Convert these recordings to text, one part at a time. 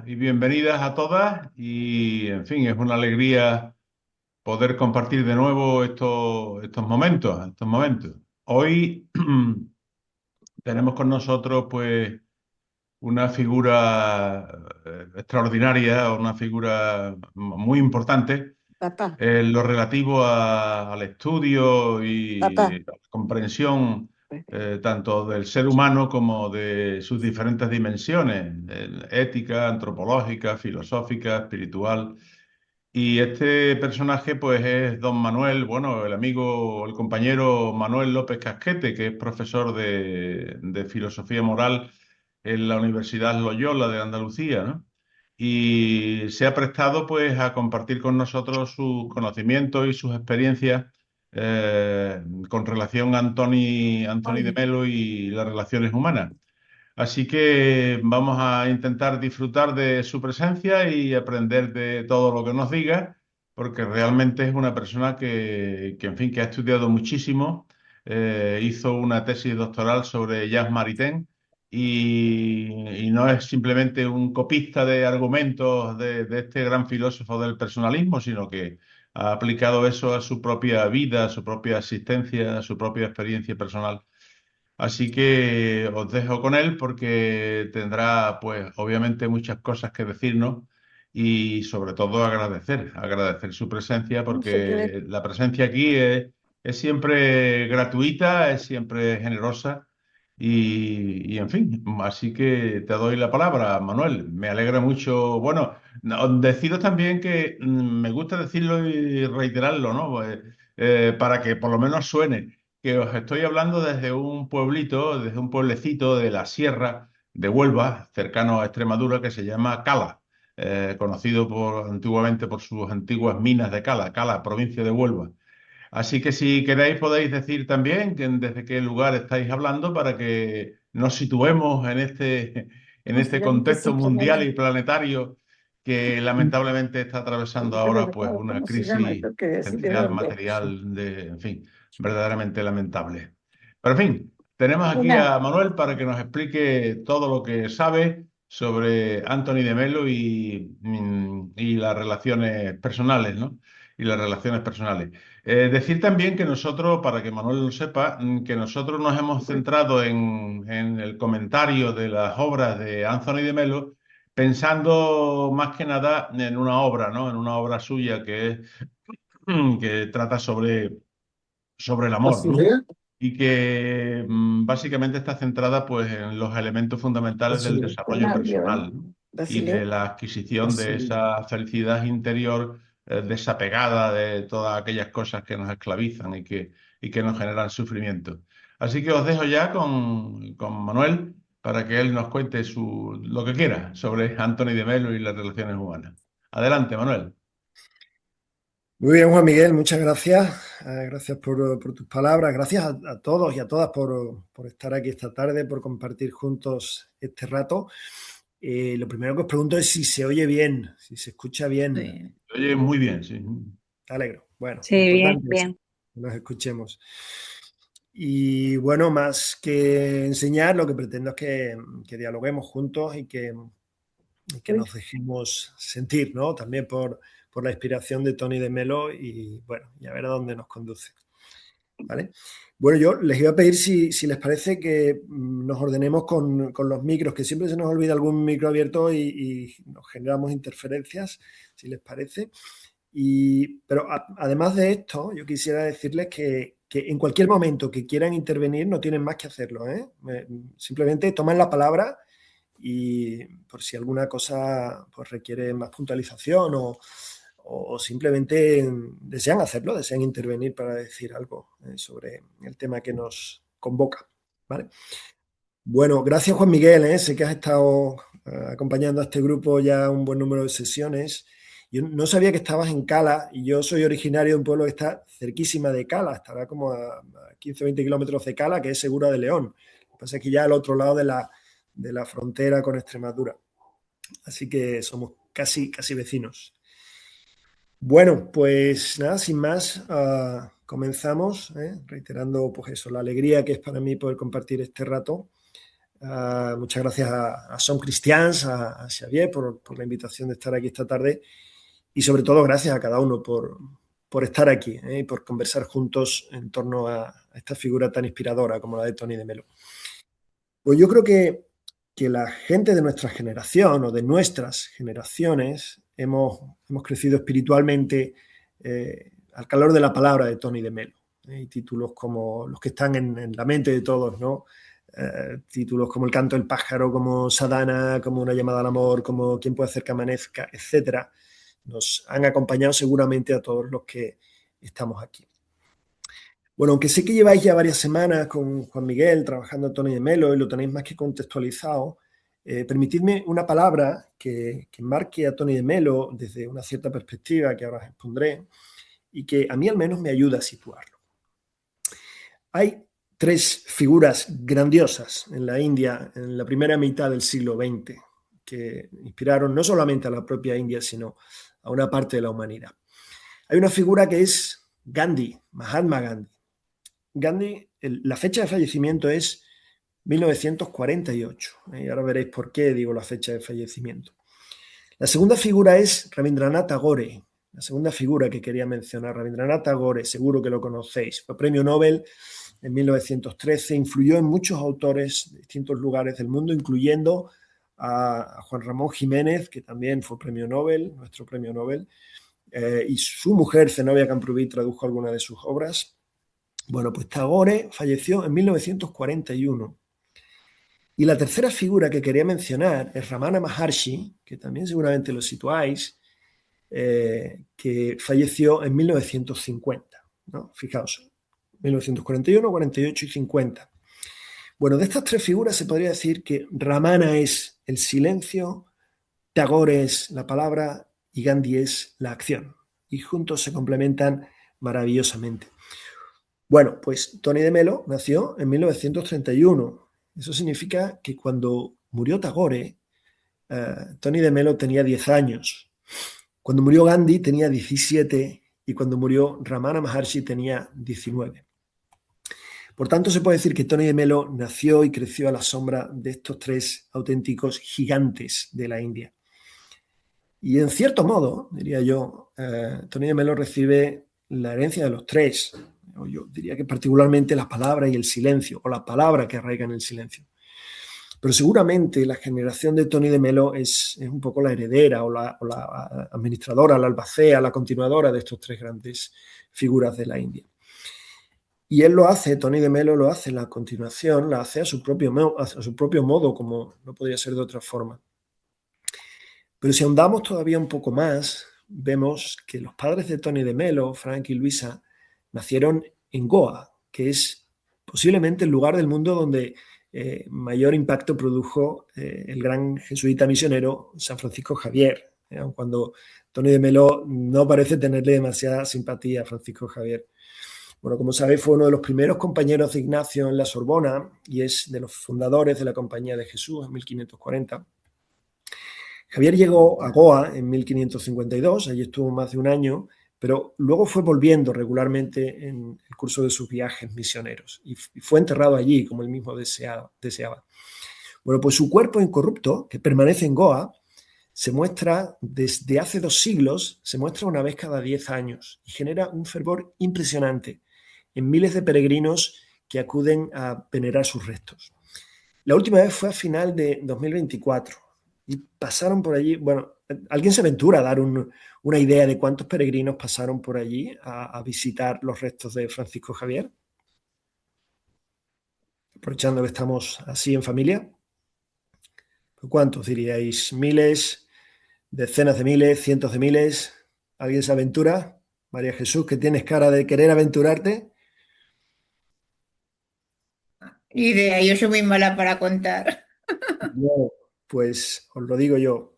y bienvenidas a todas y, en fin, es una alegría poder compartir de nuevo estos momentos. Hoy tenemos con nosotros, pues, una figura extraordinaria, una figura muy importante Papá, en lo relativo al estudio y papá. la comprensión tanto del ser humano como de sus diferentes dimensiones, ética, antropológica, filosófica, espiritual. Y este personaje, pues, es don Manuel, bueno, el amigo, el compañero Manuel López Casquete, que es profesor de filosofía moral en la Universidad Loyola de Andalucía, ¿no? Y se ha prestado, pues, a compartir con nosotros sus conocimientos y sus experiencias con relación a Antoni de Oye, Melo y las relaciones humanas. Así que vamos a intentar disfrutar de su presencia y aprender de todo lo que nos diga, porque realmente es una persona que, en fin, que ha estudiado muchísimo. Hizo una tesis doctoral sobre Jacques Maritain y no es simplemente un copista de argumentos de este gran filósofo del personalismo, sino que ha aplicado eso a su propia vida, a su propia existencia, a su propia experiencia personal. Así que os dejo con él porque tendrá, pues, obviamente muchas cosas que decirnos y sobre todo agradecer su presencia no sé qué ver. porque la presencia aquí es siempre gratuita, es siempre generosa en fin, así que te doy la palabra, Manuel. Me alegra mucho. Bueno, deciros también que me gusta decirlo y reiterarlo, ¿no? Para que por lo menos suene que os estoy hablando desde un pueblito, desde un pueblecito de la sierra de Huelva, cercano a Extremadura, que se llama Cala, conocido antiguamente por sus antiguas minas de Cala, Cala, provincia de Huelva. Así que si queréis podéis decir también desde qué lugar estáis hablando para que nos situemos en No sé, este ya en qué contexto sitio me mundial llama. y planetario que lamentablemente está atravesando Yo ahora, creo pues, que, una ¿cómo se llama? crisis Esto que sitio existencial, donde. material, en fin, verdaderamente lamentable. Pero, en fin, tenemos aquí Una, a Manuel para que nos explique todo lo que sabe sobre Anthony de Melo y las relaciones personales, ¿no? Y las relaciones personales. Decir también que nosotros, para que Manuel lo sepa, que nosotros nos hemos centrado en el comentario de las obras de Anthony de Melo, pensando más que nada en una obra, ¿no? En una obra suya que trata sobre el amor, ¿no? posibilidad. Y que básicamente está centrada, pues, en los elementos fundamentales del Posibilidad. desarrollo Escenario, ¿no? personal, ¿no? Y Basilea. de la adquisición de Posibilidad. esa felicidad interior desapegada de todas aquellas cosas que nos esclavizan y que nos generan sufrimiento. Así que os dejo ya con Manuel para que él nos cuente lo que quiera sobre Anthony de Melo y las relaciones humanas. Adelante, Manuel. Muy bien, Juan Miguel, muchas gracias. Gracias por tus palabras. Gracias a todos y a todas por estar aquí esta tarde, por compartir juntos este rato. Lo primero que os pregunto es si se oye bien, si se escucha bien. Sí, Oye, muy bien, sí. Te alegro. Bueno, sí, lo bien, importante es bien. que nos escuchemos. Y bueno, más que enseñar, lo que pretendo es que dialoguemos juntos y que Uy, nos dejemos sentir, ¿no? También por la inspiración de Tony de Melo y bueno, y a ver a dónde nos conduce. ¿Vale? Bueno, yo les iba a pedir si les parece que nos ordenemos con los micros, que siempre se nos olvida algún micro abierto y nos generamos interferencias, si les parece. Pero además de esto, yo quisiera decirles que en cualquier momento que quieran intervenir no tienen más que hacerlo, ¿eh? Simplemente toman la palabra y por si alguna cosa pues, requiere más puntualización o simplemente desean hacerlo, desean intervenir para decir algo sobre el tema que nos convoca. ¿Vale? Bueno, gracias Juan Miguel, ¿eh? Sé que has estado acompañando a este grupo ya un buen número de sesiones. Yo no sabía que estabas en Cala y yo soy originario de un pueblo que está cerquísima de Cala, estará como a 15 o 20 kilómetros de Cala, que es Segura de León. Lo que pasa es que ya al otro lado de la frontera con Extremadura. Así que somos casi, casi vecinos. Bueno, pues nada, sin más, comenzamos, reiterando pues eso, la alegría que es para mí poder compartir este rato. Muchas gracias a Som Cristians, a Xavier por la invitación de estar aquí esta tarde y sobre todo gracias a cada uno por estar aquí y por conversar juntos en torno a esta figura tan inspiradora como la de Tony de Melo. Pues yo creo que la gente de nuestra generación o de nuestras generaciones hemos crecido espiritualmente al calor de la palabra de Tony de Melo. Y títulos como los que están en la mente de todos, ¿no? Títulos como El canto del pájaro, como Sadhana, como Una llamada al amor, como Quién puede hacer que amanezca, etcétera, nos han acompañado seguramente a todos los que estamos aquí. Bueno, aunque sé que lleváis ya varias semanas con Juan Miguel trabajando en Tony de Melo y lo tenéis más que contextualizado, permitidme una palabra que marque a Tony de Melo desde una cierta perspectiva que ahora os expondré y que a mí al menos me ayuda a situarlo. Hay tres figuras grandiosas en la India en la primera mitad del siglo XX que inspiraron no solamente a la propia India, sino a una parte de la humanidad. Hay una figura que es Gandhi, Mahatma Gandhi. Gandhi, la fecha de fallecimiento es 1948. Y ahora veréis por qué digo la fecha de fallecimiento. La segunda figura es Rabindranath Tagore. La segunda figura que quería mencionar, Rabindranath Tagore, seguro que lo conocéis. Fue premio Nobel en 1913, influyó en muchos autores de distintos lugares del mundo, incluyendo a Juan Ramón Jiménez, que también fue premio Nobel, nuestro premio Nobel, y su mujer, Zenobia Camprubí, tradujo algunas de sus obras. Bueno, pues Tagore falleció en 1941. Y la tercera figura que quería mencionar es Ramana Maharshi, que también seguramente lo situáis, que falleció en 1950. ¿No? Fijaos, 1941, 48 y 50. Bueno, de estas tres figuras se podría decir que Ramana es el silencio, Tagore es la palabra y Gandhi es la acción. Y juntos se complementan maravillosamente. Bueno, pues Tony de Melo nació en 1931. Eso significa que cuando murió Tagore, Tony de Melo tenía 10 años. Cuando murió Gandhi tenía 17 y cuando murió Ramana Maharshi tenía 19. Por tanto, se puede decir que Tony de Melo nació y creció a la sombra de estos tres auténticos gigantes de la India. Y en cierto modo, diría yo, Tony de Melo recibe la herencia de los tres. Yo diría que particularmente la palabra y el silencio, o la palabra que arraiga en el silencio. Pero seguramente la generación de Tony de Melo es un poco la heredera o la administradora, la albacea, la continuadora de estos tres grandes figuras de la India. Y él lo hace, Tony de Melo lo hace, la continuación la hace a su propio modo, como no podría ser de otra forma. Pero si ahondamos todavía un poco más, vemos que los padres de Tony de Melo, Frank y Luisa, nacieron en Goa, que es posiblemente el lugar del mundo donde mayor impacto produjo el gran jesuita misionero San Francisco Javier, aun cuando Tony de Melo no parece tenerle demasiada simpatía a Francisco Javier. Bueno, como sabéis, fue uno de los primeros compañeros de Ignacio en la Sorbona y es de los fundadores de la Compañía de Jesús en 1540. Javier llegó a Goa en 1552, allí estuvo más de un año, pero luego fue volviendo regularmente en el curso de sus viajes misioneros y fue enterrado allí, como él mismo deseaba. Bueno, pues su cuerpo incorrupto, que permanece en Goa, se muestra desde hace 2 siglos, se muestra una vez cada 10 años y genera un fervor impresionante en miles de peregrinos que acuden a venerar sus restos. La última vez fue a final de 2024 y pasaron por allí, bueno, ¿alguien se aventura a dar una idea de cuántos peregrinos pasaron por allí a visitar los restos de Francisco Javier? Aprovechando que estamos así en familia. ¿Cuántos diríais? ¿Miles? ¿Decenas de miles? ¿Cientos de miles? ¿Alguien se aventura? María Jesús, que tienes cara de querer aventurarte. Idea, yo soy muy mala para contar. No, pues os lo digo yo.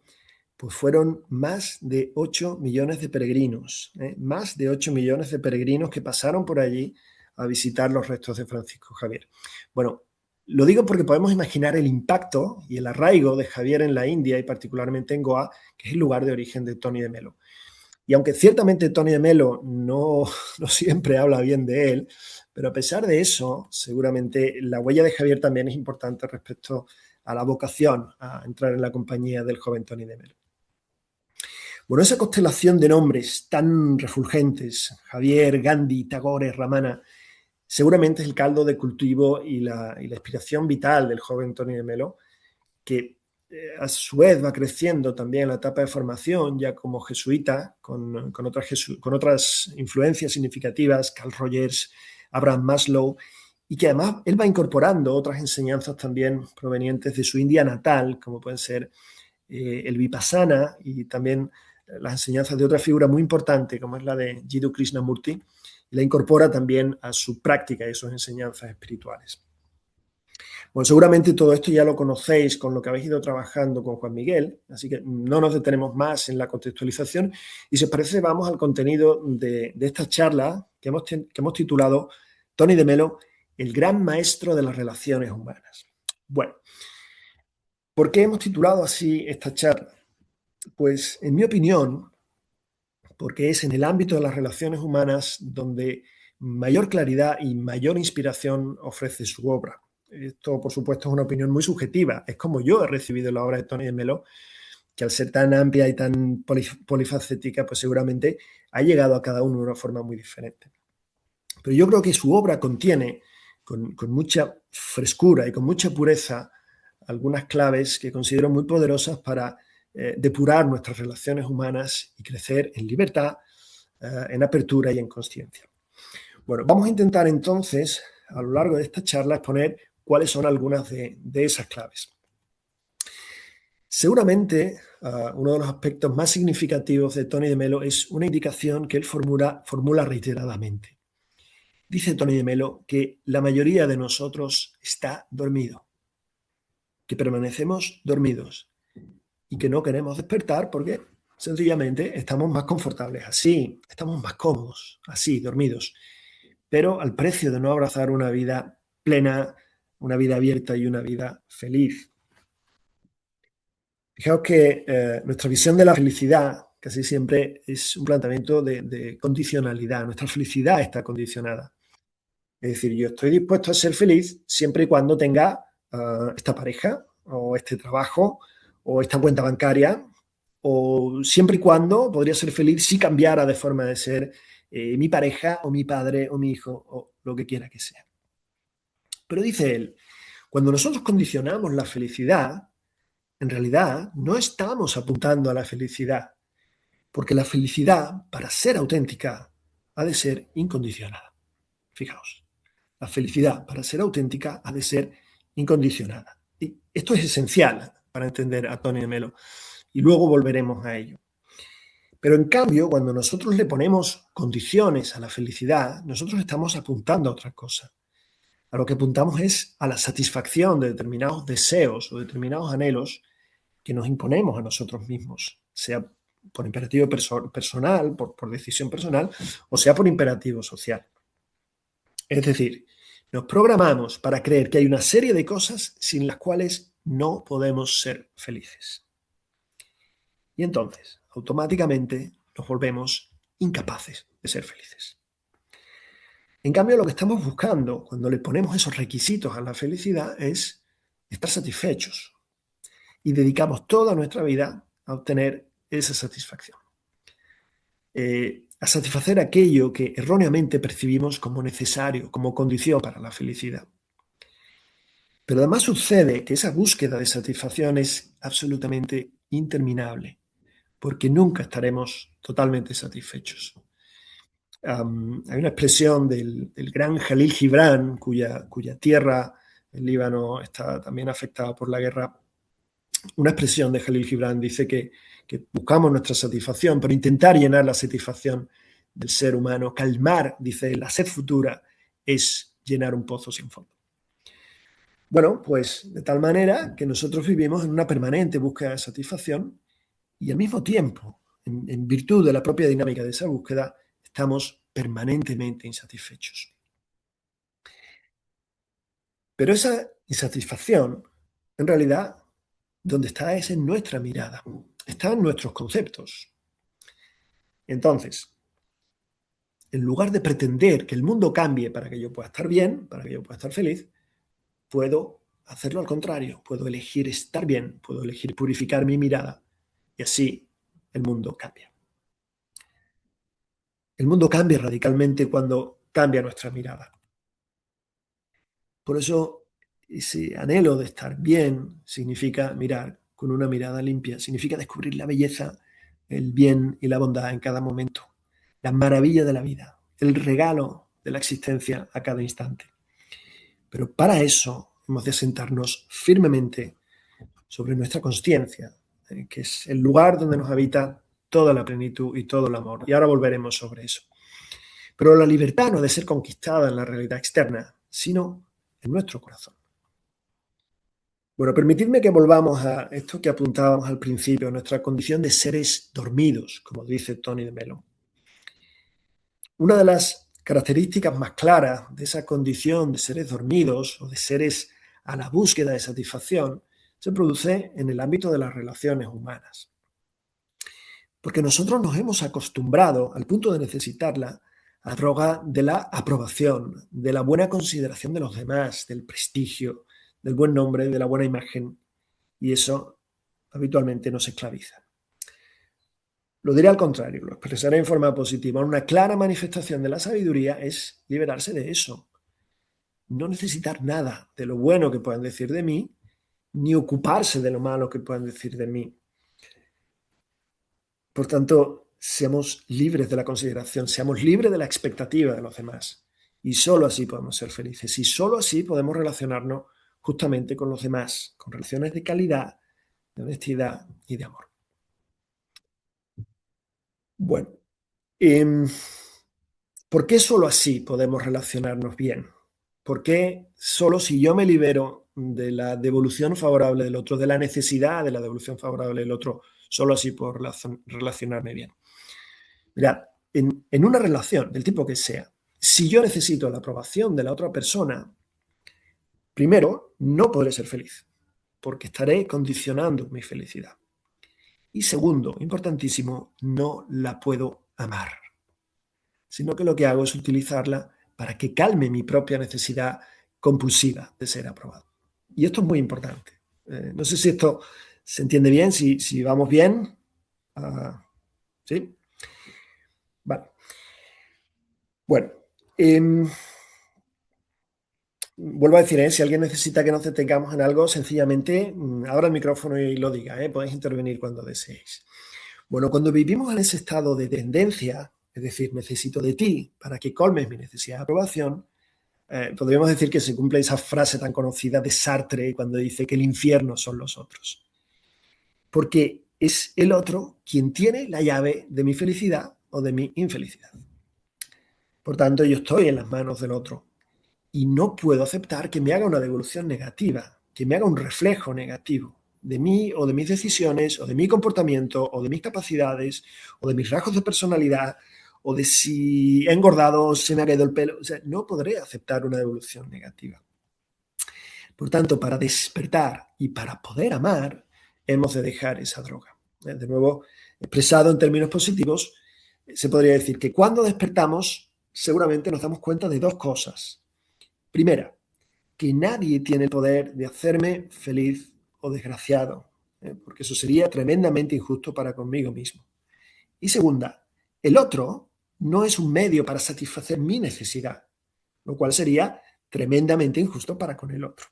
Pues fueron más de 8 millones de peregrinos, más de 8 millones de peregrinos que pasaron por allí a visitar los restos de Francisco Javier. Bueno, lo digo porque podemos imaginar el impacto y el arraigo de Javier en la India y particularmente en Goa, que es el lugar de origen de Tony de Melo. Y aunque ciertamente Tony de Melo no siempre habla bien de él, pero a pesar de eso, seguramente la huella de Javier también es importante respecto a la vocación a entrar en la compañía del joven Tony de Melo. Bueno, esa constelación de nombres tan refulgentes, Javier, Gandhi, Tagore, Ramana, seguramente es el caldo de cultivo y la inspiración vital del joven Tony de Melo, que a su vez va creciendo también en la etapa de formación, ya como jesuita, con otras influencias significativas, Carl Rogers, Abraham Maslow, y que además él va incorporando otras enseñanzas también provenientes de su India natal, como pueden ser el Vipassana y también las enseñanzas de otra figura muy importante, como es la de Jiddu Krishnamurti, y la incorpora también a su práctica y sus enseñanzas espirituales. Bueno, seguramente todo esto ya lo conocéis con lo que habéis ido trabajando con Juan Miguel, así que no nos detenemos más en la contextualización y si os parece vamos al contenido de esta charla que hemos titulado Tony de Melo, el gran maestro de las relaciones humanas. Bueno, ¿por qué hemos titulado así esta charla? Pues en mi opinión, porque es en el ámbito de las relaciones humanas donde mayor claridad y mayor inspiración ofrece su obra. Esto, por supuesto, es una opinión muy subjetiva. Es como yo he recibido la obra de Tony de Melo, que al ser tan amplia y tan polifacética, pues seguramente ha llegado a cada uno de una forma muy diferente. Pero yo creo que su obra contiene, con mucha frescura y con mucha pureza, algunas claves que considero muy poderosas para depurar nuestras relaciones humanas y crecer en libertad, en apertura y en consciencia. Bueno, vamos a intentar entonces, a lo largo de esta charla, exponer cuáles son algunas de esas claves. Seguramente uno de los aspectos más significativos de Tony de Melo es una indicación que él formula reiteradamente. Dice Tony de Melo que la mayoría de nosotros está dormido, que permanecemos dormidos y que no queremos despertar porque sencillamente estamos más confortables así, estamos más cómodos así, dormidos, pero al precio de no abrazar una vida plena, una vida abierta y una vida feliz. Fijaos que nuestra visión de la felicidad casi siempre es un planteamiento de condicionalidad. Nuestra felicidad está condicionada. Es decir, yo estoy dispuesto a ser feliz siempre y cuando tenga esta pareja o este trabajo o esta cuenta bancaria o siempre y cuando podría ser feliz si cambiara de forma de ser mi pareja o mi padre o mi hijo o lo que quiera que sea. Pero dice él, cuando nosotros condicionamos la felicidad, en realidad no estamos apuntando a la felicidad, porque la felicidad, para ser auténtica, ha de ser incondicionada. Fijaos, la felicidad, para ser auténtica, ha de ser incondicionada. Y esto es esencial para entender a Tony de Melo, y luego volveremos a ello. Pero en cambio, cuando nosotros le ponemos condiciones a la felicidad, nosotros estamos apuntando a otra cosa. A lo que apuntamos es a la satisfacción de determinados deseos o determinados anhelos que nos imponemos a nosotros mismos, sea por imperativo personal, por decisión personal, o sea por imperativo social. Es decir, nos programamos para creer que hay una serie de cosas sin las cuales no podemos ser felices. Y entonces, automáticamente, nos volvemos incapaces de ser felices. En cambio, lo que estamos buscando cuando le ponemos esos requisitos a la felicidad es estar satisfechos. Y dedicamos toda nuestra vida a obtener esa satisfacción. A satisfacer aquello que erróneamente percibimos como necesario, como condición para la felicidad. Pero además sucede que esa búsqueda de satisfacción es absolutamente interminable, porque nunca estaremos totalmente satisfechos. Hay una expresión del gran Jalil Gibran, cuya tierra, el Líbano, está también afectada por la guerra. Una expresión de Jalil Gibran dice que buscamos nuestra satisfacción, pero intentar llenar la satisfacción del ser humano, calmar, dice, la sed futura, es llenar un pozo sin fondo. Bueno, pues de tal manera que nosotros vivimos en una permanente búsqueda de satisfacción y al mismo tiempo, en virtud de la propia dinámica de esa búsqueda, estamos permanentemente insatisfechos. Pero esa insatisfacción, en realidad, donde está es en nuestra mirada, está en nuestros conceptos. Entonces, en lugar de pretender que el mundo cambie para que yo pueda estar bien, para que yo pueda estar feliz, puedo hacerlo al contrario. Puedo elegir estar bien, puedo elegir purificar mi mirada y así el mundo cambia. El mundo cambia radicalmente cuando cambia nuestra mirada. Por eso ese anhelo de estar bien significa mirar con una mirada limpia, significa descubrir la belleza, el bien y la bondad en cada momento, la maravilla de la vida, el regalo de la existencia a cada instante. Pero para eso hemos de sentarnos firmemente sobre nuestra consciencia, que es el lugar donde nos habita toda la plenitud y todo el amor. Y ahora volveremos sobre eso. Pero la libertad no ha de ser conquistada en la realidad externa, sino en nuestro corazón. Bueno, permitidme que volvamos a esto que apuntábamos al principio, nuestra condición de seres dormidos, como dice Tony de Melo. Una de las características más claras de esa condición de seres dormidos o de seres a la búsqueda de satisfacción se produce en el ámbito de las relaciones humanas. Porque nosotros nos hemos acostumbrado, al punto de necesitarla, a la droga de la aprobación, de la buena consideración de los demás, del prestigio, del buen nombre, de la buena imagen, y eso habitualmente nos esclaviza. Lo diré al contrario, lo expresaré en forma positiva. Una clara manifestación de la sabiduría es liberarse de eso. No necesitar nada de lo bueno que puedan decir de mí, ni ocuparse de lo malo que puedan decir de mí. Por tanto, seamos libres de la consideración, seamos libres de la expectativa de los demás. Y solo así podemos ser felices. Y solo así podemos relacionarnos justamente con los demás, con relaciones de calidad, de honestidad y de amor. Bueno, ¿por qué solo así podemos relacionarnos bien? ¿Por qué solo si yo me libero de la devolución favorable del otro, de la necesidad de la devolución favorable del otro, solo así puedo relacionarme bien? Mirad, en una relación, del tipo que sea, si yo necesito la aprobación de la otra persona, primero, no podré ser feliz, porque estaré condicionando mi felicidad. Y segundo, importantísimo, no la puedo amar, sino que lo que hago es utilizarla para que calme mi propia necesidad compulsiva de ser aprobado. Y esto es muy importante. No sé si esto se entiende bien, si vamos bien. ¿Sí? Vale. Bueno, vuelvo a decir, si alguien necesita que nos detengamos en algo, sencillamente abra el micrófono y lo diga. Podéis intervenir cuando deseéis. Bueno, cuando vivimos en ese estado de dependencia, es decir, necesito de ti para que colmes mi necesidad de aprobación, podríamos decir que se cumple esa frase tan conocida de Sartre cuando dice que el infierno son los otros. Porque es el otro quien tiene la llave de mi felicidad o de mi infelicidad. Por tanto, yo estoy en las manos del otro y no puedo aceptar que me haga una devolución negativa, que me haga un reflejo negativo de mí o de mis decisiones o de mi comportamiento o de mis capacidades o de mis rasgos de personalidad o de si he engordado o se me ha caído el pelo. O sea, no podré aceptar una devolución negativa. Por tanto, para despertar y para poder amar, hemos de dejar esa droga. De nuevo, expresado en términos positivos, se podría decir que cuando despertamos, seguramente nos damos cuenta de dos cosas. Primera, que nadie tiene el poder de hacerme feliz o desgraciado, porque eso sería tremendamente injusto para conmigo mismo. Y segunda, el otro no es un medio para satisfacer mi necesidad, lo cual sería tremendamente injusto para con el otro.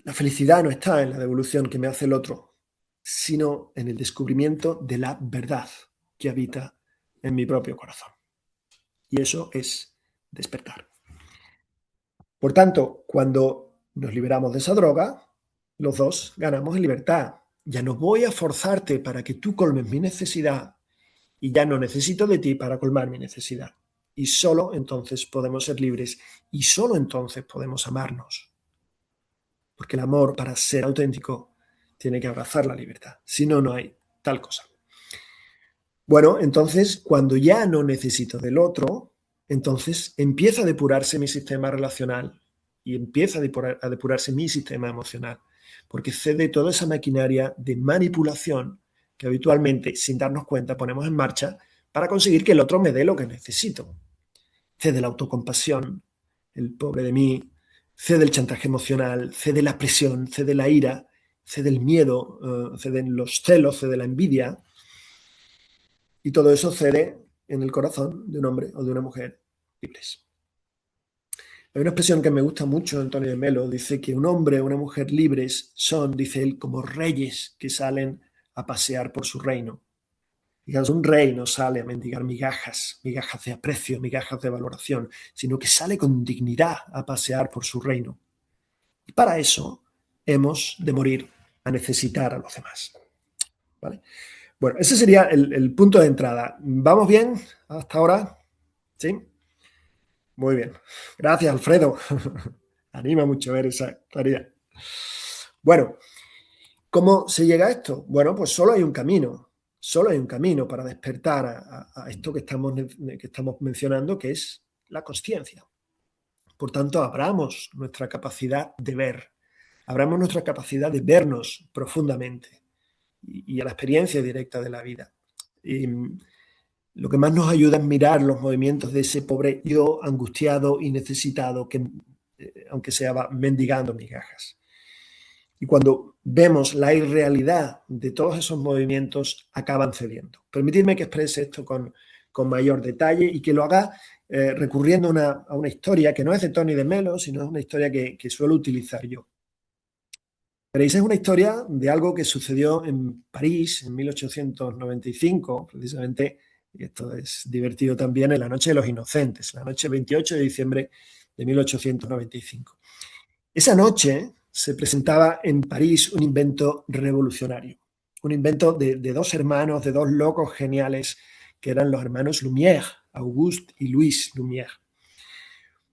La felicidad no está en la devolución que me hace el otro, sino en el descubrimiento de la verdad que habita en mi propio corazón. Y eso es despertar. Por tanto, cuando nos liberamos de esa droga, los dos ganamos en libertad. Ya no voy a forzarte para que tú colmes mi necesidad y ya no necesito de ti para colmar mi necesidad. Y solo entonces podemos ser libres y solo entonces podemos amarnos. Porque el amor, para ser auténtico, tiene que abrazar la libertad. Si no, no hay tal cosa. Bueno, entonces, cuando ya no necesito del otro, entonces empieza a depurarse mi sistema relacional y empieza a depurarse mi sistema emocional, porque cede toda esa maquinaria de manipulación que habitualmente, sin darnos cuenta, ponemos en marcha para conseguir que el otro me dé lo que necesito. C de la autocompasión, el pobre de mí, C del chantaje emocional, C de la presión, C de la ira, C del miedo, C de los celos, C de la envidia. Y todo eso cede en el corazón de un hombre o de una mujer libres. Hay una expresión que me gusta mucho de Antonio de Melo, dice que un hombre o una mujer libres son, dice él, como reyes que salen a pasear por su reino. Digamos, un rey no sale a mendigar migajas, migajas de aprecio, migajas de valoración, sino que sale con dignidad a pasear por su reino. Y para eso hemos de morir a necesitar a los demás. ¿Vale? Bueno, ese sería el punto de entrada. ¿Vamos bien hasta ahora? ¿Sí? Muy bien. Gracias, Alfredo. Anima mucho ver esa claridad. Bueno, ¿cómo se llega a esto? Bueno, pues solo hay un camino. Solo hay un camino para despertar a esto que estamos mencionando, que es la consciencia. Por tanto, abramos nuestra capacidad de ver, abramos nuestra capacidad de vernos profundamente y a la experiencia directa de la vida. Y lo que más nos ayuda es mirar los movimientos de ese pobre yo angustiado y necesitado que, aunque sea, va mendigando migajas. Y cuando vemos la irrealidad de todos esos movimientos, acaban cediendo. Permitidme que exprese esto con mayor detalle y que lo haga recurriendo a una historia que no es de Tony de Melo, sino es una historia que suelo utilizar yo. Veréis, es una historia de algo que sucedió en París en 1895, precisamente, y esto es divertido también, en la Noche de los Inocentes, la noche 28 de diciembre de 1895. Esa noche se presentaba en París un invento revolucionario, un invento de dos hermanos, de dos locos geniales, que eran los hermanos Lumière, Auguste y Louis Lumière.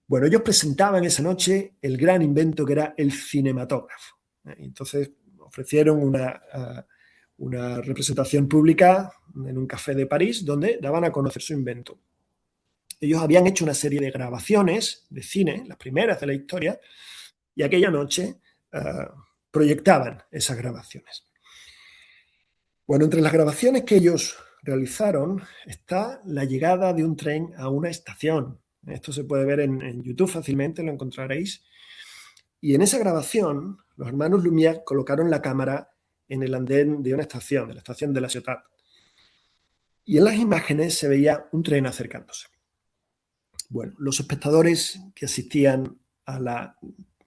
Bueno, ellos presentaban esa noche el gran invento que era el cinematógrafo. Entonces ofrecieron una representación pública en un café de París donde daban a conocer su invento. Ellos habían hecho una serie de grabaciones de cine, las primeras de la historia, y aquella noche proyectaban esas grabaciones. Bueno, entre las grabaciones que ellos realizaron está la llegada de un tren a una estación. Esto se puede ver en YouTube fácilmente, lo encontraréis. Y en esa grabación, los hermanos Lumière colocaron la cámara en el andén de una estación, de la estación de la Ciutat. Y en las imágenes se veía un tren acercándose. Bueno, los espectadores que asistían a la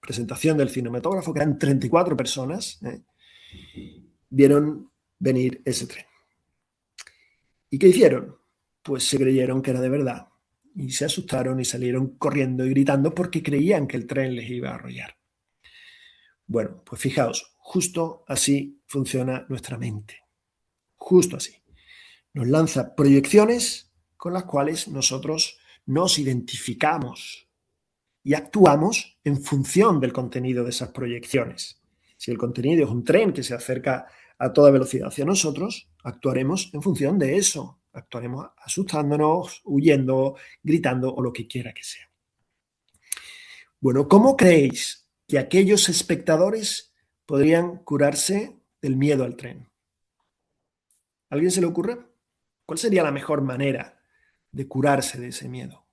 presentación del cinematógrafo, que eran 34 personas, vieron venir ese tren. ¿Y qué hicieron? Pues se creyeron que era de verdad y se asustaron y salieron corriendo y gritando porque creían que el tren les iba a arrollar. Bueno, pues fijaos, justo así funciona nuestra mente. Justo así. Nos lanza proyecciones con las cuales nosotros nos identificamos y actuamos en función del contenido de esas proyecciones. Si el contenido es un tren que se acerca a toda velocidad hacia nosotros, actuaremos en función de eso. Actuaremos asustándonos, huyendo, gritando o lo que quiera que sea. Bueno, ¿cómo creéis que aquellos espectadores podrían curarse del miedo al tren? ¿A alguien se le ocurre? ¿Cuál sería la mejor manera de curarse de ese miedo?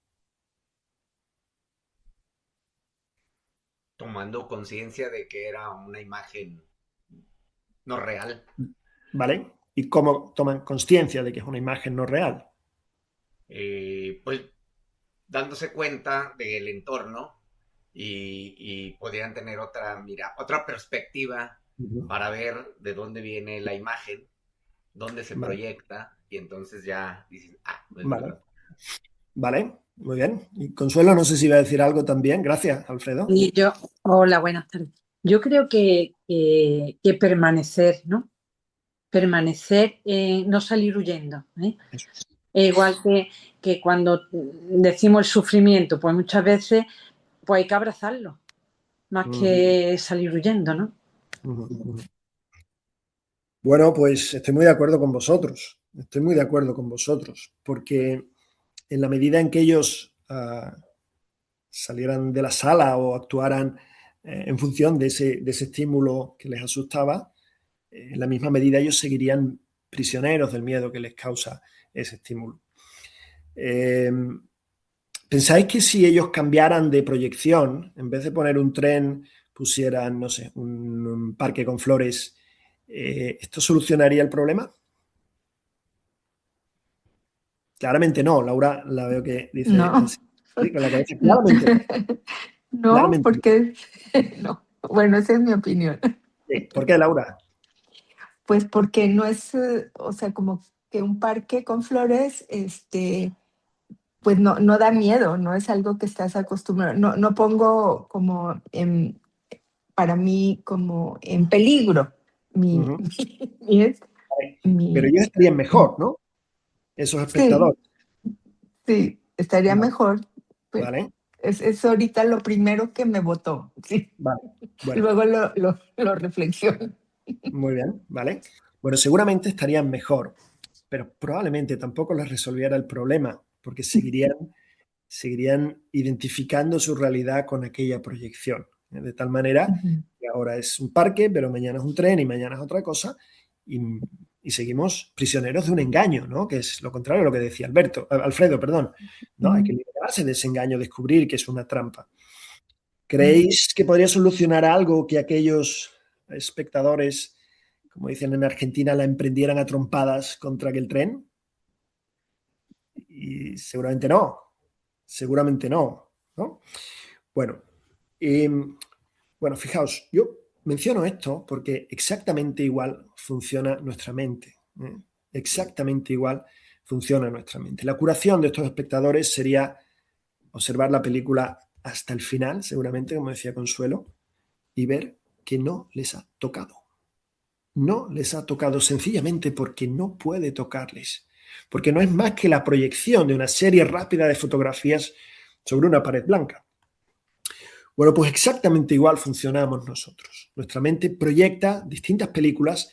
Tomando conciencia de que era una imagen no real. ¿Vale? ¿Y cómo toman conciencia de que es una imagen no real? Pues dándose cuenta del entorno y podrían tener otra perspectiva para ver de dónde viene la imagen, dónde se proyecta, y entonces ya dicen, no es verdad. Vale, muy bien. Y Consuelo, no sé si iba a decir algo también. Gracias, Alfredo. Y hola, buenas tardes. Yo creo que permanecer, ¿no? Permanecer, no salir huyendo, ¿eh? Igual que cuando decimos el sufrimiento, pues muchas veces pues hay que abrazarlo, más que salir huyendo, ¿no? Bueno, pues estoy muy de acuerdo con vosotros. Estoy muy de acuerdo con vosotros, porque en la medida en que ellos salieran de la sala o actuaran en función de ese estímulo que les asustaba, en la misma medida ellos seguirían prisioneros del miedo que les causa ese estímulo. ¿Pensáis que si ellos cambiaran de proyección, en vez de poner un tren, pusieran, no sé, un parque con flores, esto solucionaría el problema? Claramente no. Laura la veo que dice No. sí, con la cabeza. Claramente No, claramente no. porque no. Bueno, esa es mi opinión. Sí. ¿Por qué, Laura? Pues porque no es, o sea, como que un parque con flores, pues no da miedo, no es algo que estás acostumbrado. No pongo como para mí como en peligro mi, Ujú. mi, Pero mi- ellos estarían mejor, ¿no? Esos sí, espectadores. sí, estaría Vale. mejor. Pues, Vale. es ahorita lo primero que me votó, sí. Vale. Bueno, Luego lo reflexiono. muy bien. Vale. Bueno, seguramente estarían mejor, pero probablemente tampoco les resolviera el problema, porque seguirían identificando su realidad con aquella proyección. De tal manera Ujú. que ahora es un parque, pero mañana es un tren y mañana es otra cosa, y, y seguimos prisioneros de un engaño, ¿no? Que es lo contrario a lo que decía Alfredo, perdón. ¿No? Hay que liberarse de ese engaño, descubrir que es una trampa. ¿Creéis que podría solucionar algo que aquellos espectadores, como dicen en Argentina, la emprendieran a trompadas contra aquel tren? Y seguramente no. Seguramente no, ¿no? Bueno, bueno, fijaos, yo menciono esto porque exactamente igual funciona nuestra mente. ¿Eh? Exactamente igual funciona nuestra mente. La curación de estos espectadores sería observar la película hasta el final, seguramente, como decía Consuelo, y ver que no les ha tocado. No les ha tocado sencillamente porque no puede tocarles. Porque no es más que la proyección de una serie rápida de fotografías sobre una pared blanca. Bueno, pues exactamente igual funcionamos nosotros. Nuestra mente proyecta distintas películas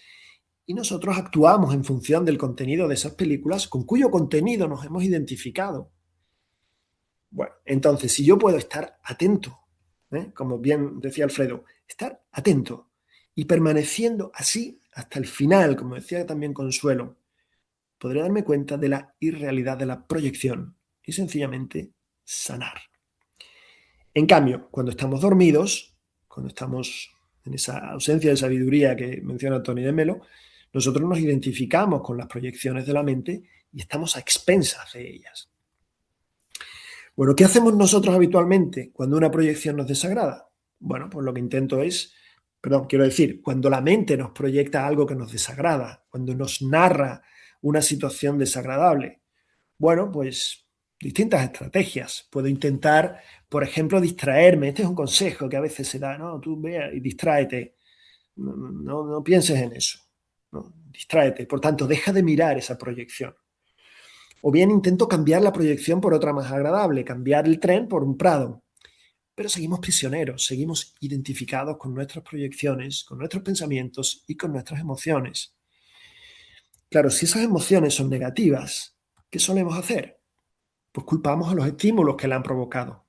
y nosotros actuamos en función del contenido de esas películas con cuyo contenido nos hemos identificado. Bueno, entonces, si yo puedo estar atento, como bien decía Alfredo, estar atento y permaneciendo así hasta el final, como decía también Consuelo, podré darme cuenta de la irrealidad de la proyección y sencillamente sanar. En cambio, cuando estamos dormidos, cuando estamos en esa ausencia de sabiduría que menciona Tony de Melo, nosotros nos identificamos con las proyecciones de la mente y estamos a expensas de ellas. Bueno, ¿qué hacemos nosotros habitualmente cuando una proyección nos desagrada? Bueno, pues lo que intento es, quiero decir, cuando la mente nos proyecta algo que nos desagrada, cuando nos narra una situación desagradable. Bueno, pues distintas estrategias. Puedo intentar, por ejemplo, distraerme. Este es un consejo que a veces se da, ¿no? Tú ve y distráete. No pienses en eso. ¿No? Distráete. Por tanto, deja de mirar esa proyección. O bien intento cambiar la proyección por otra más agradable, cambiar el tren por un prado. Pero seguimos prisioneros, seguimos identificados con nuestras proyecciones, con nuestros pensamientos y con nuestras emociones. Claro, si esas emociones son negativas, ¿qué solemos hacer? Pues culpamos a los estímulos que la han provocado.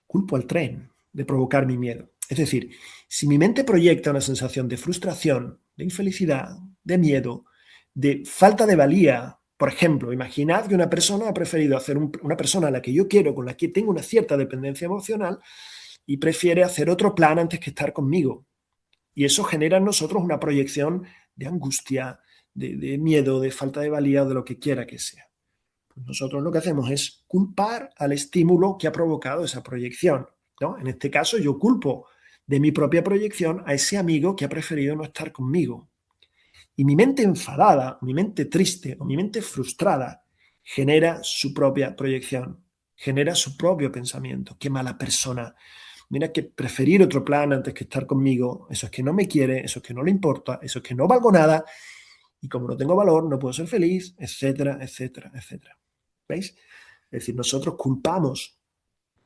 Culpo al tren de provocar mi miedo. Es decir, si mi mente proyecta una sensación de frustración, de infelicidad, de miedo, de falta de valía, por ejemplo, imaginad que una persona ha preferido hacer una persona a la que yo quiero, con la que tengo una cierta dependencia emocional, y prefiere hacer otro plan antes que estar conmigo. Y eso genera en nosotros una proyección de angustia, de miedo, de falta de valía o de lo que quiera que sea. Pues nosotros lo que hacemos es culpar al estímulo que ha provocado esa proyección, ¿no? En este caso yo culpo de mi propia proyección a ese amigo que ha preferido no estar conmigo. Y mi mente enfadada, mi mente triste o mi mente frustrada genera su propia proyección, genera su propio pensamiento. Qué mala persona. Mira que preferir otro plan antes que estar conmigo, eso es que no me quiere, eso es que no le importa, eso es que no valgo nada y como no tengo valor no puedo ser feliz, etcétera, etcétera, etcétera. ¿Veis? Es decir, nosotros culpamos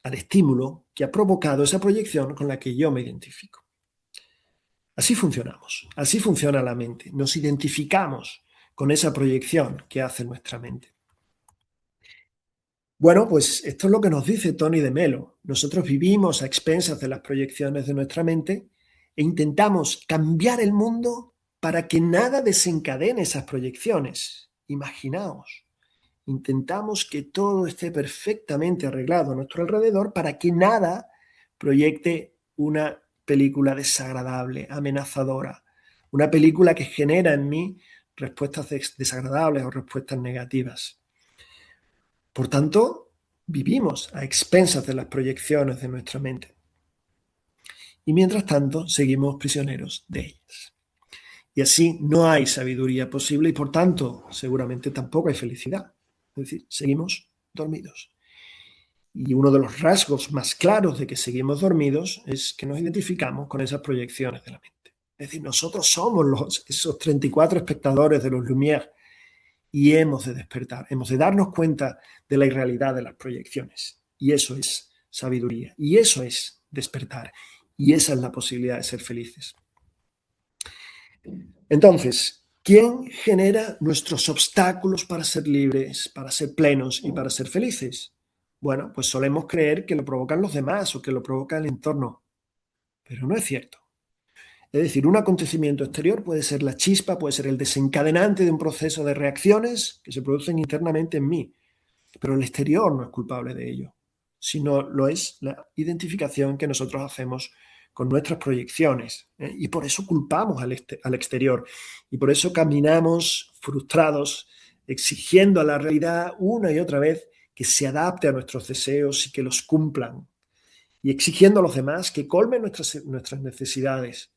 al estímulo que ha provocado esa proyección con la que yo me identifico. Así funcionamos, así funciona la mente. Nos identificamos con esa proyección que hace nuestra mente. Bueno, pues esto es lo que nos dice Tony de Melo. Nosotros vivimos a expensas de las proyecciones de nuestra mente e intentamos cambiar el mundo para que nada desencadene esas proyecciones. Imaginaos, intentamos que todo esté perfectamente arreglado a nuestro alrededor para que nada proyecte una película desagradable, amenazadora, una película que genera en mí respuestas desagradables o respuestas negativas. Por tanto, vivimos a expensas de las proyecciones de nuestra mente. Y mientras tanto, seguimos prisioneros de ellas. Y así no hay sabiduría posible y por tanto, seguramente tampoco hay felicidad. Es decir, seguimos dormidos. Y uno de los rasgos más claros de que seguimos dormidos es que nos identificamos con esas proyecciones de la mente. Es decir, nosotros somos esos 34 espectadores de los Lumière y hemos de despertar, hemos de darnos cuenta de la irrealidad de las proyecciones. Y eso es sabiduría. Y eso es despertar. Y esa es la posibilidad de ser felices. Entonces, ¿quién genera nuestros obstáculos para ser libres, para ser plenos y para ser felices? Bueno, pues solemos creer que lo provocan los demás o que lo provoca el entorno, pero no es cierto. Es decir, un acontecimiento exterior puede ser la chispa, puede ser el desencadenante de un proceso de reacciones que se producen internamente en mí, pero el exterior no es culpable de ello, sino lo es la identificación que nosotros hacemos con nuestras proyecciones. Y por eso culpamos al exterior. Y por eso caminamos frustrados, exigiendo a la realidad una y otra vez que se adapte a nuestros deseos y que los cumplan. Y exigiendo a los demás que colmen nuestras necesidades.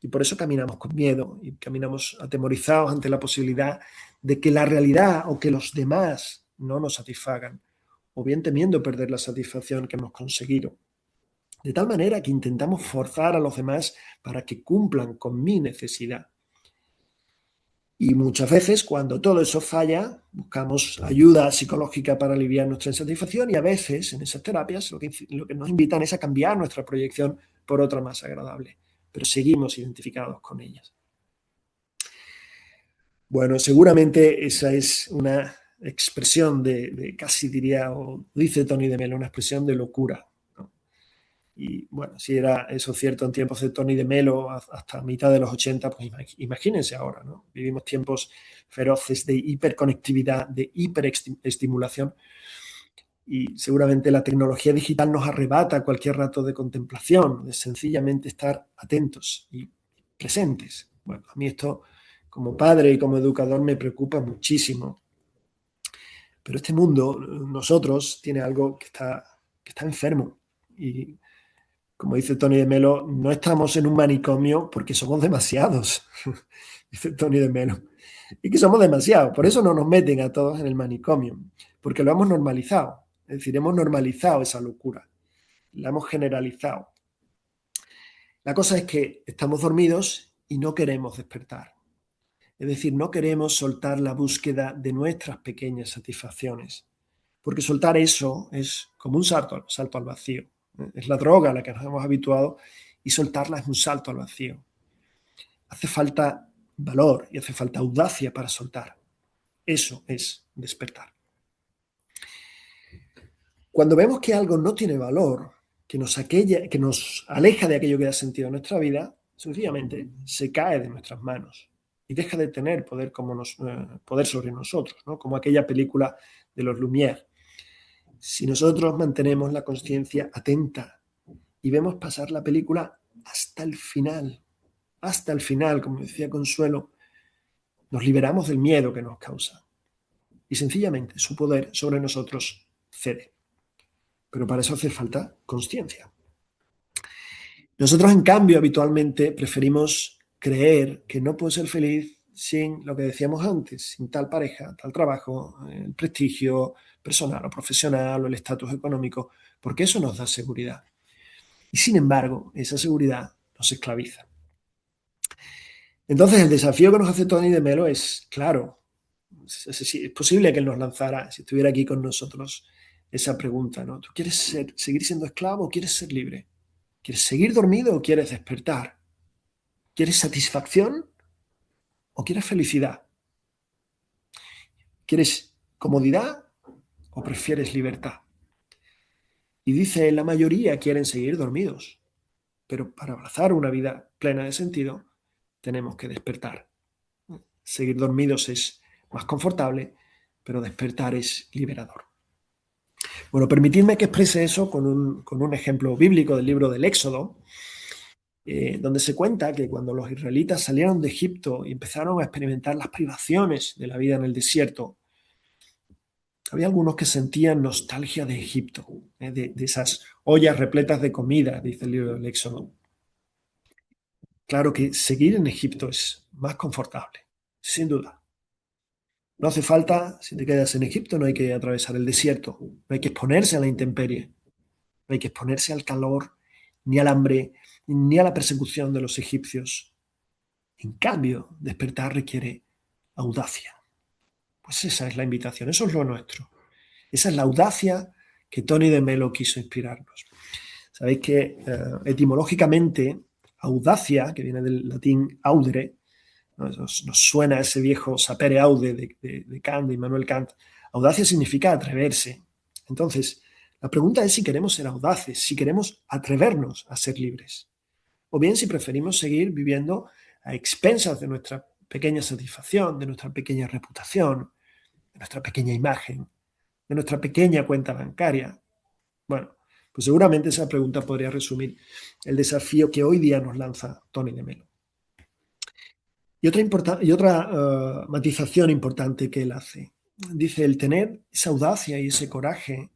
Y por eso caminamos con miedo y caminamos atemorizados ante la posibilidad de que la realidad o que los demás no nos satisfagan, o bien temiendo perder la satisfacción que hemos conseguido. De tal manera que intentamos forzar a los demás para que cumplan con mi necesidad. Y muchas veces, cuando todo eso falla, buscamos ayuda psicológica para aliviar nuestra insatisfacción y a veces en esas terapias lo que nos invitan es a cambiar nuestra proyección por otra más agradable, pero seguimos identificados con ellas. Bueno, seguramente esa es una expresión casi diría, o dice Tony de Melo, una expresión de locura. Y bueno, si era eso cierto en tiempos de Tony de Melo hasta mitad de los 80, pues imagínense ahora, ¿no? Vivimos tiempos feroces de hiperconectividad, de hiperestimulación y seguramente la tecnología digital nos arrebata cualquier rato de contemplación, de sencillamente estar atentos y presentes. Bueno, a mí esto como padre y como educador me preocupa muchísimo. Pero este mundo, nosotros, tiene algo que está enfermo y como dice Tony de Melo, no estamos en un manicomio porque somos demasiados, dice Tony de Melo, y que somos demasiados. Por eso no nos meten a todos en el manicomio, porque lo hemos normalizado. Es decir, hemos normalizado esa locura, la hemos generalizado. La cosa es que estamos dormidos y no queremos despertar. Es decir, no queremos soltar la búsqueda de nuestras pequeñas satisfacciones, porque soltar eso es como un salto al vacío. Es la droga a la que nos hemos habituado y soltarla es un salto al vacío. Hace falta valor y hace falta audacia para soltar. Eso es despertar. Cuando vemos que algo no tiene valor, que nos aleja de aquello que da sentido a nuestra vida, sencillamente se cae de nuestras manos y deja de tener poder sobre nosotros, ¿no? Como aquella película de los Lumière. Si nosotros mantenemos la conciencia atenta y vemos pasar la película hasta el final, como decía Consuelo, nos liberamos del miedo que nos causa y sencillamente su poder sobre nosotros cede. Pero para eso hace falta consciencia. Nosotros, en cambio, habitualmente preferimos creer que no puedo ser feliz sin lo que decíamos antes, sin tal pareja, tal trabajo, el prestigio personal o profesional o el estatus económico, porque eso nos da seguridad. Y sin embargo, esa seguridad nos esclaviza. Entonces, el desafío que nos hace Tony de Melo es, claro, es posible que él nos lanzara, si estuviera aquí con nosotros, esa pregunta, ¿no? ¿Tú quieres seguir siendo esclavo o quieres ser libre? ¿Quieres seguir dormido o quieres despertar? ¿Quieres satisfacción o quieres felicidad? ¿Quieres comodidad o prefieres libertad? Y dice, la mayoría quieren seguir dormidos, pero para abrazar una vida plena de sentido, tenemos que despertar. Seguir dormidos es más confortable, pero despertar es liberador. Bueno, permitidme que exprese eso con un ejemplo bíblico del libro del Éxodo, donde se cuenta que cuando los israelitas salieron de Egipto y empezaron a experimentar las privaciones de la vida en el desierto, había algunos que sentían nostalgia de Egipto, de esas ollas repletas de comida, dice el libro del Éxodo. Claro que seguir en Egipto es más confortable, sin duda. No hace falta, si te quedas en Egipto, no hay que atravesar el desierto, no hay que exponerse a la intemperie, no hay que exponerse al calor, ni al hambre, ni a la persecución de los egipcios. En cambio, despertar requiere audacia. Pues esa es la invitación, eso es lo nuestro. Esa es la audacia que Tony de Melo quiso inspirarnos. Sabéis que etimológicamente, audacia, que viene del latín audere, nos suena ese viejo sapere aude de Kant, de Immanuel Kant. Audacia significa atreverse. Entonces, la pregunta es si queremos ser audaces, si queremos atrevernos a ser libres, o bien si preferimos seguir viviendo a expensas de nuestra pequeña satisfacción, de nuestra pequeña reputación, de nuestra pequeña imagen, de nuestra pequeña cuenta bancaria. Bueno, pues seguramente esa pregunta podría resumir el desafío que hoy día nos lanza Tony de Melo. Y otra matización importante que él hace. Dice, el tener esa audacia y ese coraje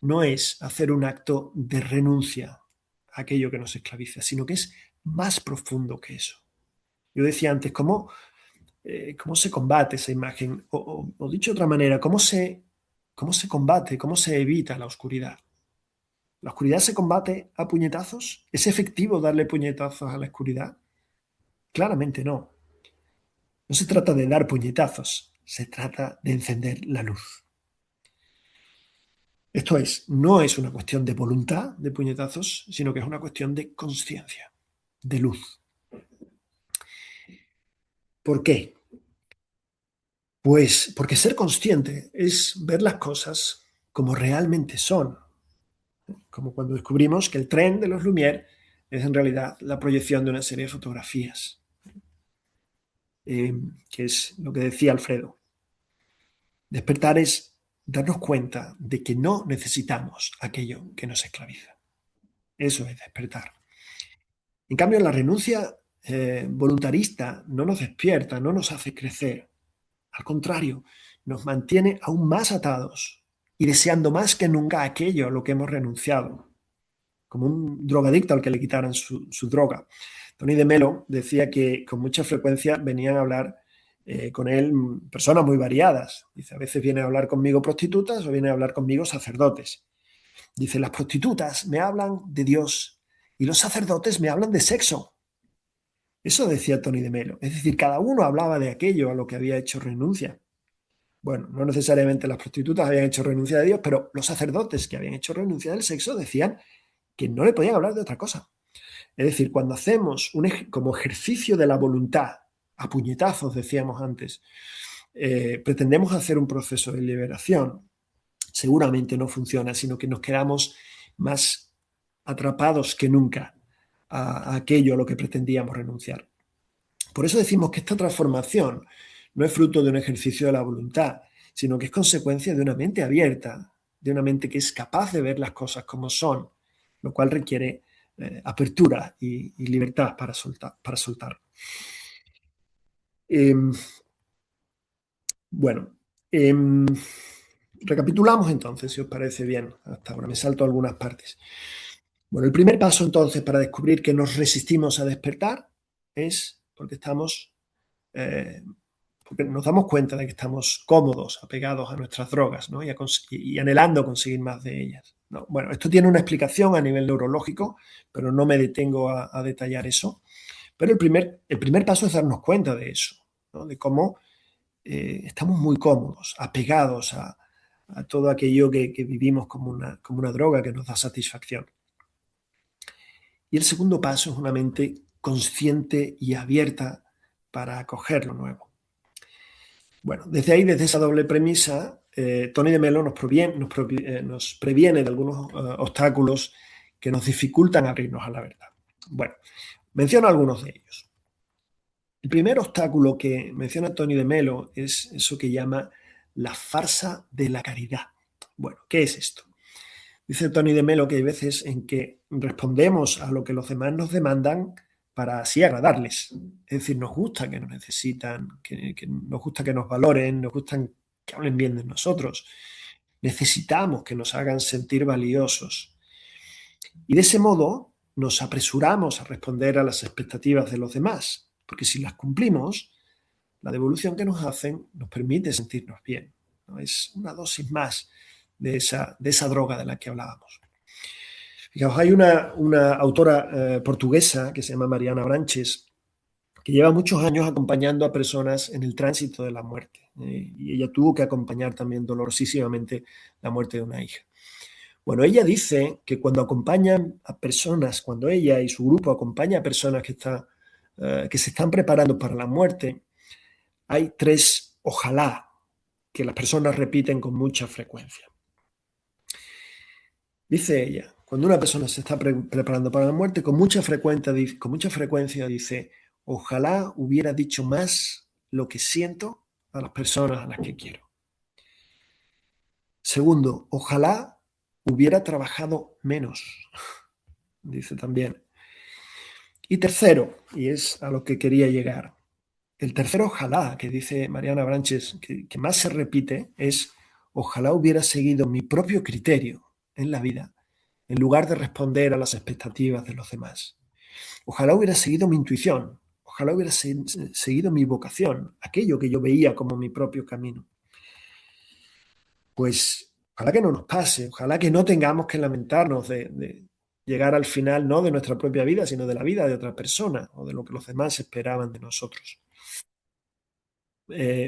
no es hacer un acto de renuncia a aquello que nos esclaviza, sino que es más profundo que eso. Yo decía antes, ¿cómo se combate esa imagen? O dicho de otra manera, ¿cómo se combate, cómo se evita la oscuridad? ¿La oscuridad se combate a puñetazos? ¿Es efectivo darle puñetazos a la oscuridad? Claramente no. No se trata de dar puñetazos, se trata de encender la luz. Esto es, no es una cuestión de voluntad de puñetazos, sino que es una cuestión de conciencia, de luz. ¿Por qué? Pues porque ser consciente es ver las cosas como realmente son. Como cuando descubrimos que el tren de los Lumière es en realidad la proyección de una serie de fotografías. Que es lo que decía Alfredo. Despertar es darnos cuenta de que no necesitamos aquello que nos esclaviza. Eso es despertar. En cambio, la renuncia voluntarista no nos despierta, no nos hace crecer. Al contrario, nos mantiene aún más atados y deseando más que nunca aquello a lo que hemos renunciado, como un drogadicto al que le quitaran su droga. Tony de Melo decía que con mucha frecuencia venían a hablar con él personas muy variadas. Dice, a veces vienen a hablar conmigo prostitutas o vienen a hablar conmigo sacerdotes. Dice, las prostitutas me hablan de Dios y los sacerdotes me hablan de sexo. Eso decía Tony de Melo. Es decir, cada uno hablaba de aquello a lo que había hecho renuncia. Bueno, no necesariamente las prostitutas habían hecho renuncia de Dios, pero los sacerdotes que habían hecho renuncia del sexo decían que no le podían hablar de otra cosa. Es decir, cuando hacemos como ejercicio de la voluntad, a puñetazos decíamos antes, pretendemos hacer un proceso de liberación, seguramente no funciona, sino que nos quedamos más atrapados que nunca a aquello a lo que pretendíamos renunciar. Por eso decimos que esta transformación no es fruto de un ejercicio de la voluntad, sino que es consecuencia de una mente abierta, de una mente que es capaz de ver las cosas como son, lo cual requiere apertura y libertad para soltar. Bueno, recapitulamos entonces, si os parece bien, hasta ahora me salto algunas partes. Bueno, el primer paso entonces para descubrir que nos resistimos a despertar es porque porque nos damos cuenta de que estamos cómodos, apegados a nuestras drogas, ¿no? y anhelando conseguir más de ellas, ¿no? Bueno, esto tiene una explicación a nivel neurológico, pero no me detengo a detallar eso. Pero el primer paso es darnos cuenta de eso, ¿no? De cómo estamos muy cómodos, apegados a todo aquello que vivimos como una droga que nos da satisfacción. Y el segundo paso es una mente consciente y abierta para acoger lo nuevo. Bueno, desde esa doble premisa, Tony de Melo nos previene de algunos obstáculos que nos dificultan abrirnos a la verdad. Bueno, menciono algunos de ellos. El primer obstáculo que menciona Tony de Melo es eso que llama la farsa de la caridad. Bueno, ¿qué es esto? Dice Tony de Melo que hay veces en que respondemos a lo que los demás nos demandan para así agradarles. Es decir, nos gusta que nos necesitan, que nos gusta que nos valoren, nos gusta que hablen bien de nosotros. Necesitamos que nos hagan sentir valiosos. Y de ese modo nos apresuramos a responder a las expectativas de los demás, porque si las cumplimos, la devolución que nos hacen nos permite sentirnos bien, ¿no? Es una dosis más de esa droga de la que hablábamos. Fijaos, hay una autora portuguesa que se llama Mariana Branches, que lleva muchos años acompañando a personas en el tránsito de la muerte. Y ella tuvo que acompañar también dolorosísimamente la muerte de una hija. Bueno, ella dice que cuando acompañan a personas, cuando ella y su grupo acompañan a personas que se están preparando para la muerte, hay 3 ojalá que las personas repiten con mucha frecuencia. Dice ella, cuando una persona se está preparando para la muerte, con mucha frecuencia dice, ojalá hubiera dicho más lo que siento a las personas a las que quiero. Segundo, ojalá hubiera trabajado menos, dice también. Y tercero, y es a lo que quería llegar, el tercero ojalá que dice Mariana Branches, que más se repite, es ojalá hubiera seguido mi propio criterio en la vida, en lugar de responder a las expectativas de los demás. Ojalá hubiera seguido mi intuición, ojalá hubiera seguido mi vocación, aquello que yo veía como mi propio camino. Pues ojalá que no nos pase, ojalá que no tengamos que lamentarnos de llegar al final no de nuestra propia vida, sino de la vida de otra persona o de lo que los demás esperaban de nosotros.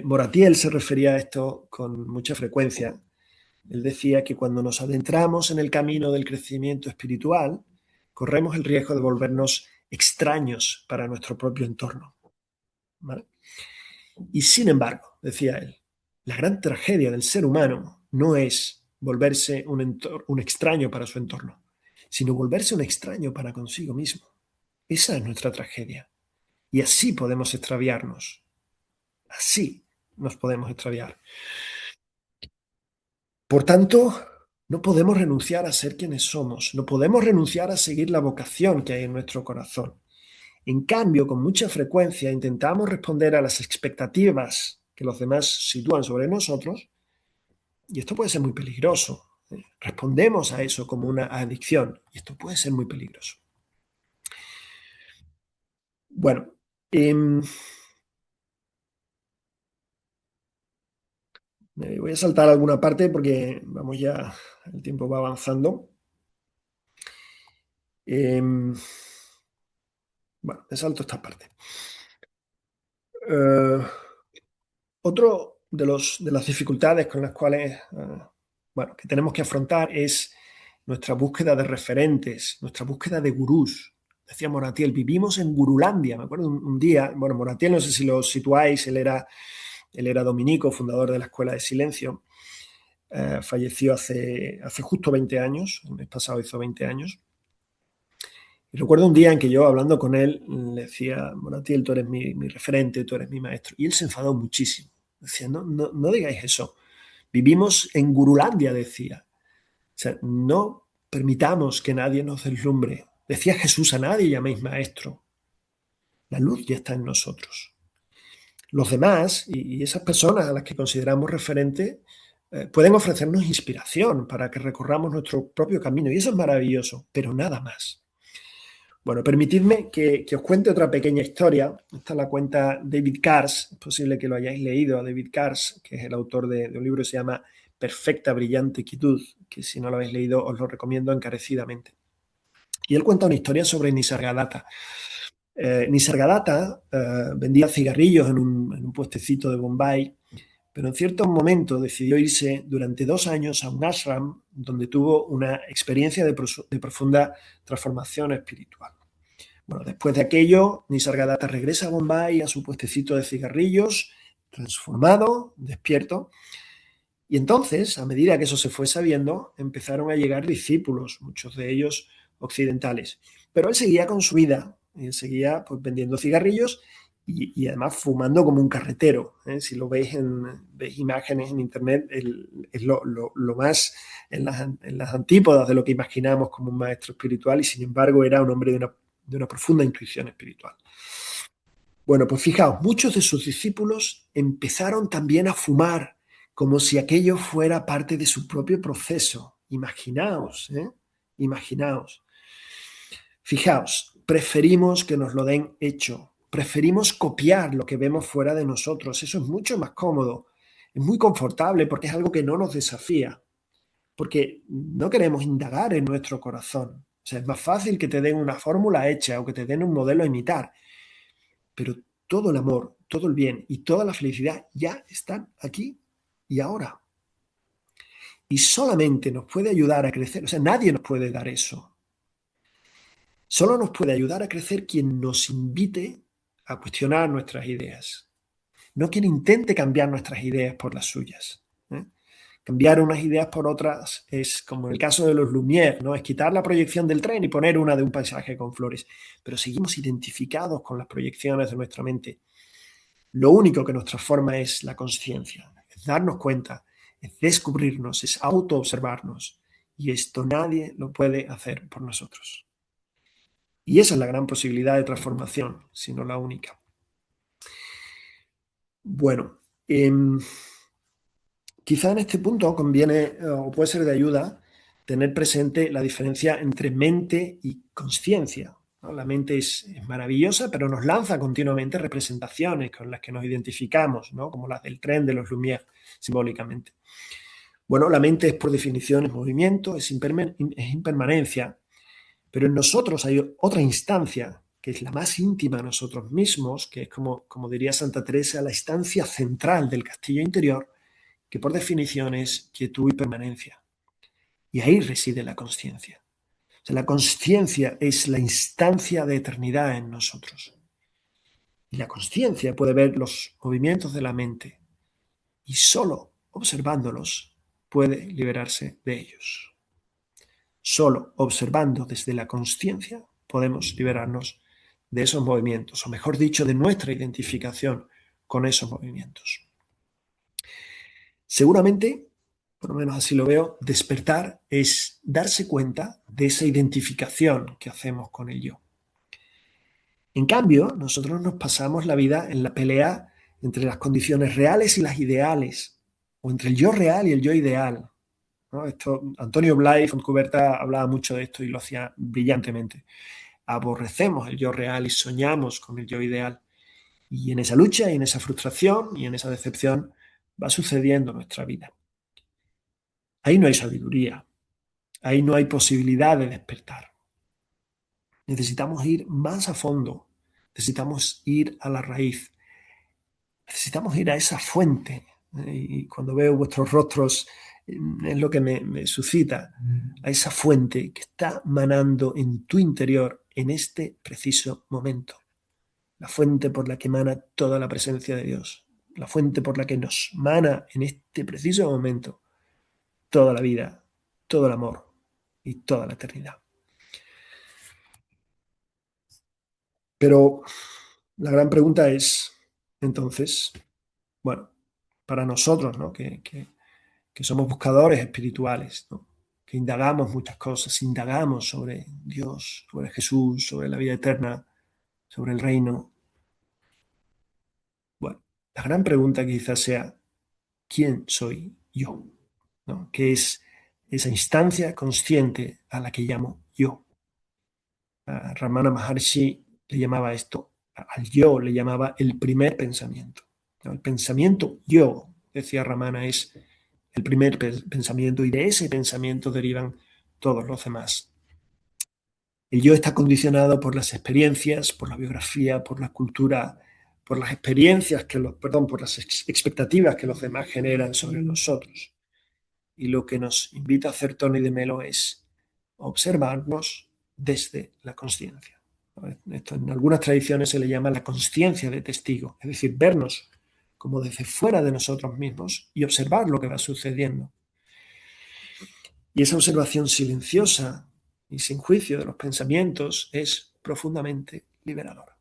Moratiel se refería a esto con mucha frecuencia. Él decía que cuando nos adentramos en el camino del crecimiento espiritual, corremos el riesgo de volvernos extraños para nuestro propio entorno, ¿vale? Y sin embargo, decía él, la gran tragedia del ser humano no es volverse un extraño para su entorno, sino volverse un extraño para consigo mismo. Esa es nuestra tragedia. Y así podemos extraviarnos. Así nos podemos extraviar. Por tanto, no podemos renunciar a ser quienes somos, no podemos renunciar a seguir la vocación que hay en nuestro corazón. En cambio, con mucha frecuencia intentamos responder a las expectativas que los demás sitúan sobre nosotros, y esto puede ser muy peligroso. Respondemos a eso como una adicción, y esto puede ser muy peligroso. Bueno, voy a saltar alguna parte porque vamos ya, el tiempo va avanzando. Bueno, me salto esta parte. Otro de las dificultades con las cuales que tenemos que afrontar es nuestra búsqueda de referentes, nuestra búsqueda de gurús. Decía Moratiel, vivimos en Gurulandia. Me acuerdo un día, bueno, Moratiel, no sé si lo situáis, él era dominico, fundador de la Escuela de Silencio. Falleció hace justo 20 años, el mes pasado hizo 20 años. Y recuerdo un día en que yo, hablando con él, le decía, Moratiel, tú eres mi referente, tú eres mi maestro. Y él se enfadó muchísimo. Decía, no digáis eso. Vivimos en Gurulandia, decía. O sea, no permitamos que nadie nos deslumbre. Decía Jesús, a nadie llaméis maestro. La luz ya está en nosotros. Los demás y esas personas a las que consideramos referente pueden ofrecernos inspiración para que recorramos nuestro propio camino. Y eso es maravilloso, pero nada más. Bueno, permitidme que os cuente otra pequeña historia. Esta la cuenta David Cars. Es posible que lo hayáis leído a David Cars, que es el autor de un libro que se llama Perfecta, brillante quietud, que si no lo habéis leído os lo recomiendo encarecidamente. Y él cuenta una historia sobre Nisargadatta. Nisargadatta vendía cigarrillos en un puestecito de Bombay, pero en cierto momento decidió irse durante 2 años a un ashram donde tuvo una experiencia de profunda transformación espiritual. Bueno, después de aquello, Nisargadatta regresa a Bombay, a su puestecito de cigarrillos, transformado, despierto. Y entonces, a medida que eso se fue sabiendo, empezaron a llegar discípulos, muchos de ellos occidentales. Pero él seguía con su vida, él seguía vendiendo cigarrillos y además fumando como un carretero. Si lo veis veis imágenes en internet, es lo más en las antípodas de lo que imaginamos como un maestro espiritual, y sin embargo era un hombre de una profunda intuición espiritual. Bueno, pues fijaos, muchos de sus discípulos empezaron también a fumar como si aquello fuera parte de su propio proceso. Imaginaos, imaginaos. Fijaos, preferimos que nos lo den hecho, preferimos copiar lo que vemos fuera de nosotros. Eso es mucho más cómodo, es muy confortable porque es algo que no nos desafía, porque no queremos indagar en nuestro corazón. O sea, es más fácil que te den una fórmula hecha o que te den un modelo a imitar, pero todo el amor, todo el bien y toda la felicidad ya están aquí y ahora. Y solamente nos puede ayudar a crecer, o sea, nadie nos puede dar eso. Solo nos puede ayudar a crecer quien nos invite a cuestionar nuestras ideas, no quien intente cambiar nuestras ideas por las suyas. Cambiar unas ideas por otras es como en el caso de los Lumière, ¿no? Es quitar la proyección del tren y poner una de un paisaje con flores. Pero seguimos identificados con las proyecciones de nuestra mente. Lo único que nos transforma es la conciencia, es darnos cuenta, es descubrirnos, es autoobservarnos. Y esto nadie lo puede hacer por nosotros. Y esa es la gran posibilidad de transformación, si no la única. Bueno, quizá en este punto conviene o puede ser de ayuda tener presente la diferencia entre mente y conciencia, ¿no? La mente es maravillosa, pero nos lanza continuamente representaciones con las que nos identificamos, ¿no? Como las del tren de los Lumière, simbólicamente. Bueno, la mente es por definición movimiento, es impermanencia, pero en nosotros hay otra instancia que es la más íntima de nosotros mismos, que es como diría Santa Teresa, la instancia central del castillo interior, que por definición es quietud y permanencia. Y ahí reside la consciencia. O sea, la consciencia es la instancia de eternidad en nosotros. Y la consciencia puede ver los movimientos de la mente y solo observándolos puede liberarse de ellos. Solo observando desde la consciencia podemos liberarnos de esos movimientos, o mejor dicho, de nuestra identificación con esos movimientos. Seguramente, por lo menos así lo veo, despertar es darse cuenta de esa identificación que hacemos con el yo. En cambio, nosotros nos pasamos la vida en la pelea entre las condiciones reales y las ideales, o entre el yo real y el yo ideal, ¿no? Antonio Blay Fontcuberta hablaba mucho de esto y lo hacía brillantemente. Aborrecemos el yo real y soñamos con el yo ideal. Y en esa lucha y en esa frustración y en esa decepción va sucediendo nuestra vida. Ahí no hay sabiduría, ahí no hay posibilidad de despertar. Necesitamos ir más a fondo, necesitamos ir a la raíz, necesitamos ir a esa fuente. Y cuando veo vuestros rostros es lo que me suscita, a esa fuente que está manando en tu interior en este preciso momento. La fuente por la que emana toda la presencia de Dios, la fuente por la que nos mana en este preciso momento toda la vida, todo el amor y toda la eternidad. Pero la gran pregunta es, entonces, bueno, para nosotros, ¿no? que somos buscadores espirituales, ¿no? Que indagamos muchas cosas, indagamos sobre Dios, sobre Jesús, sobre la vida eterna, sobre el reino. Bueno, la gran pregunta quizás sea, ¿quién soy yo? ¿No? ¿Qué es esa instancia consciente a la que llamo yo? Ramana Maharshi le llamaba esto, al yo le llamaba el primer pensamiento. ¿No? El pensamiento yo, decía Ramana, es el primer pensamiento y de ese pensamiento derivan todos los demás. El yo está condicionado por las experiencias, por la biografía, por la cultura, por las experiencias por las expectativas que los demás generan sobre nosotros. Y lo que nos invita a hacer Tony de Melo es observarnos desde la consciencia. Esto en algunas tradiciones se le llama la consciencia de testigo, es decir, vernos como desde fuera de nosotros mismos y observar lo que va sucediendo. Y esa observación silenciosa y sin juicio de los pensamientos es profundamente liberadora.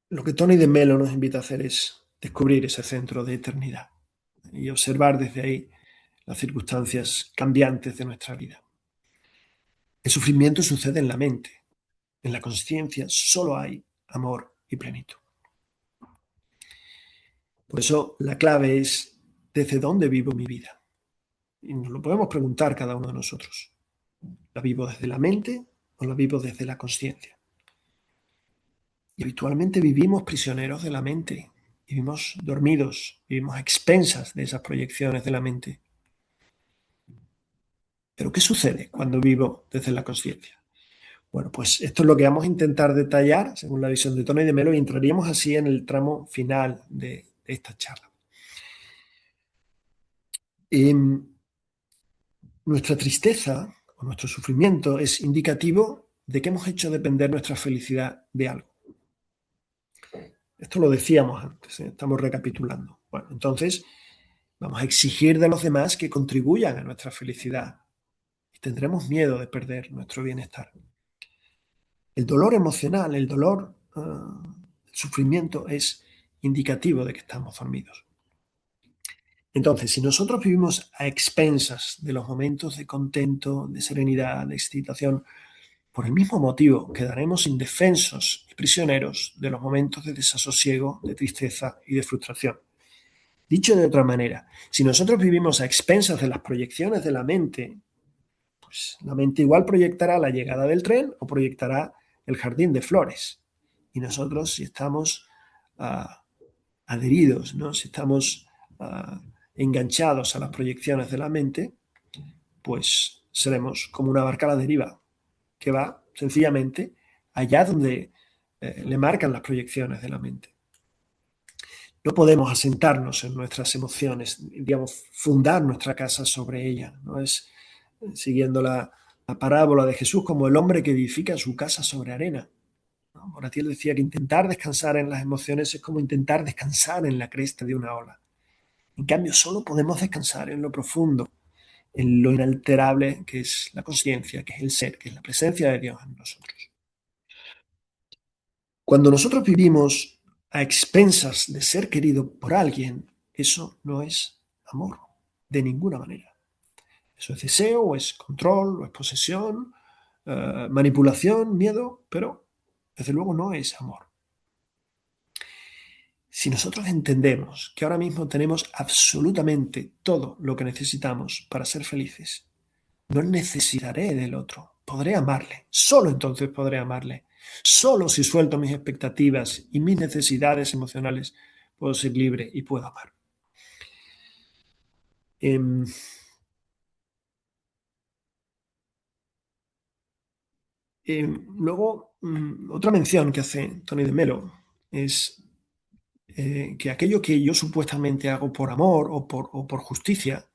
Lo que Tony de Melo nos invita a hacer es descubrir ese centro de eternidad y observar desde ahí las circunstancias cambiantes de nuestra vida. El sufrimiento sucede en la mente. En la consciencia solo hay amor y plenitud. Por eso la clave es ¿desde dónde vivo mi vida? Y nos lo podemos preguntar cada uno de nosotros. ¿La vivo desde la mente o la vivo desde la consciencia? Y habitualmente vivimos prisioneros de la mente, vivimos dormidos, vivimos a expensas de esas proyecciones de la mente. Pero ¿qué sucede cuando vivo desde la consciencia? Bueno, pues esto es lo que vamos a intentar detallar según la visión de Tony de Melo y entraríamos así en el tramo final de esta charla. Nuestra tristeza o nuestro sufrimiento es indicativo de que hemos hecho depender nuestra felicidad de algo. Esto lo decíamos antes, estamos recapitulando. Bueno, entonces vamos a exigir de los demás que contribuyan a nuestra felicidad y tendremos miedo de perder nuestro bienestar. El dolor emocional, el sufrimiento es indicativo de que estamos dormidos. Entonces, si nosotros vivimos a expensas de los momentos de contento, de serenidad, de excitación, por el mismo motivo quedaremos indefensos y prisioneros de los momentos de desasosiego, de tristeza y de frustración. Dicho de otra manera, si nosotros vivimos a expensas de las proyecciones de la mente, pues la mente igual proyectará la llegada del tren o proyectará el jardín de flores. Y nosotros, si estamos adheridos, ¿no? Si estamos enganchados a las proyecciones de la mente, pues seremos como una barca a la deriva que va sencillamente allá donde le marcan las proyecciones de la mente. No podemos asentarnos en nuestras emociones, digamos, fundar nuestra casa sobre ella. No es siguiendo la parábola de Jesús como el hombre que edifica su casa sobre arena. Moratiel decía que intentar descansar en las emociones es como intentar descansar en la cresta de una ola. En cambio, solo podemos descansar en lo profundo, en lo inalterable que es la conciencia, que es el ser, que es la presencia de Dios en nosotros. Cuando nosotros vivimos a expensas de ser querido por alguien, eso no es amor, de ninguna manera. Eso es deseo, o es control, o es posesión, manipulación, miedo, pero desde luego no es amor. Si nosotros entendemos que ahora mismo tenemos absolutamente todo lo que necesitamos para ser felices, no necesitaré del otro, podré amarle, solo entonces podré amarle. Solo si suelto mis expectativas y mis necesidades emocionales puedo ser libre y puedo amar. Luego, otra mención que hace Tony de Melo es que aquello que yo supuestamente hago por amor o por justicia,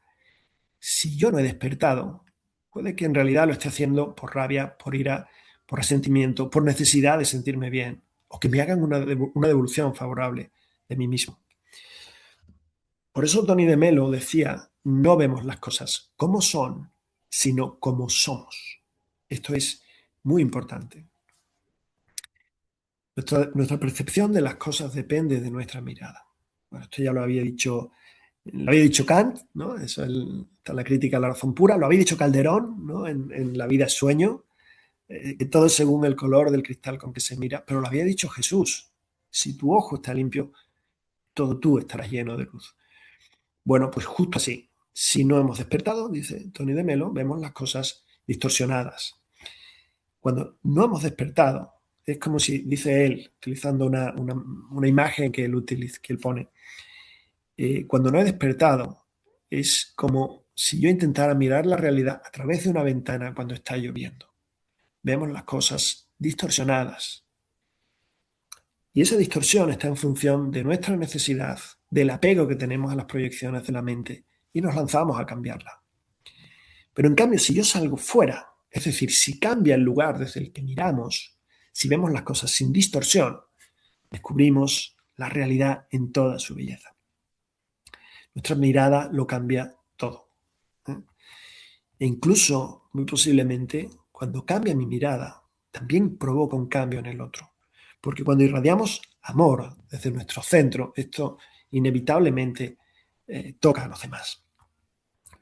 si yo no he despertado, puede que en realidad lo esté haciendo por rabia, por ira, por resentimiento, por necesidad de sentirme bien, o que me hagan una devolución favorable de mí mismo. Por eso Tony de Melo decía, no vemos las cosas como son, sino como somos. Esto es muy importante. Nuestra percepción de las cosas depende de nuestra mirada. Bueno, esto ya lo había dicho Kant, ¿no? Eso está la crítica a la razón pura. Lo había dicho Calderón, ¿no? En La vida es sueño, que todo es según el color del cristal con que se mira. Pero lo había dicho Jesús. Si tu ojo está limpio, todo tú estarás lleno de luz. Bueno, pues justo así. Si no hemos despertado, dice Tony de Melo, vemos las cosas distorsionadas. Cuando no hemos despertado, es como si, dice él, utilizando una imagen que él pone, cuando no he despertado, es como si yo intentara mirar la realidad a través de una ventana cuando está lloviendo. Vemos las cosas distorsionadas. Y esa distorsión está en función de nuestra necesidad, del apego que tenemos a las proyecciones de la mente, y nos lanzamos a cambiarla. Pero en cambio, si yo salgo fuera, es decir, si cambia el lugar desde el que miramos, si vemos las cosas sin distorsión, descubrimos la realidad en toda su belleza. Nuestra mirada lo cambia todo. E incluso, muy posiblemente, cuando cambia mi mirada, también provoca un cambio en el otro. Porque cuando irradiamos amor desde nuestro centro, esto inevitablemente toca a los demás.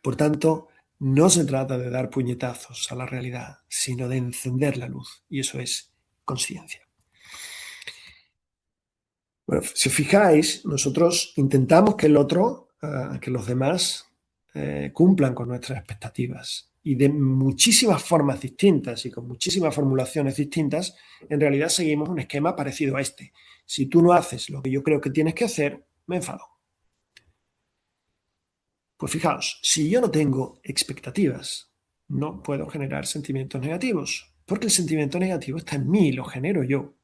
Por tanto, no se trata de dar puñetazos a la realidad, sino de encender la luz. Y eso es conciencia. Bueno, si os fijáis, nosotros intentamos que el otro, que los demás, cumplan con nuestras expectativas. Y de muchísimas formas distintas y con muchísimas formulaciones distintas, en realidad seguimos un esquema parecido a este. Si tú no haces lo que yo creo que tienes que hacer, me enfado. Pues fijaos, si yo no tengo expectativas, no puedo generar sentimientos negativos, porque el sentimiento negativo está en mí, lo genero yo.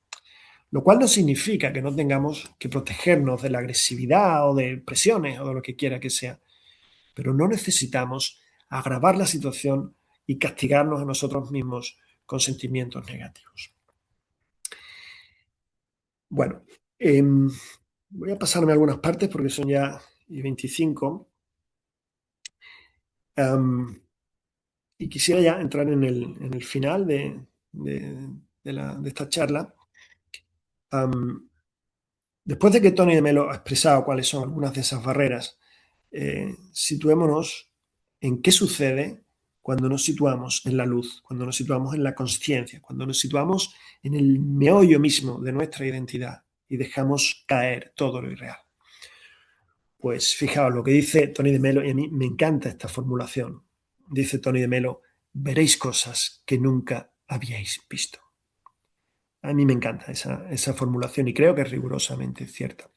Lo cual no significa que no tengamos que protegernos de la agresividad o de presiones o de lo que quiera que sea. Pero no necesitamos agravar la situación y castigarnos a nosotros mismos con sentimientos negativos. Bueno, voy a pasarme algunas partes porque son ya 25. Y quisiera ya entrar en el final de esta charla. Después de que Tony de Melo ha expresado cuáles son algunas de esas barreras, situémonos en qué sucede cuando nos situamos en la luz, cuando nos situamos en la consciencia, cuando nos situamos en el meollo mismo de nuestra identidad y dejamos caer todo lo irreal. Pues fijaos lo que dice Tony de Melo, y a mí me encanta esta formulación. Dice Tony de Melo: veréis cosas que nunca habíais visto. A mí me encanta esa formulación y creo que es rigurosamente cierta.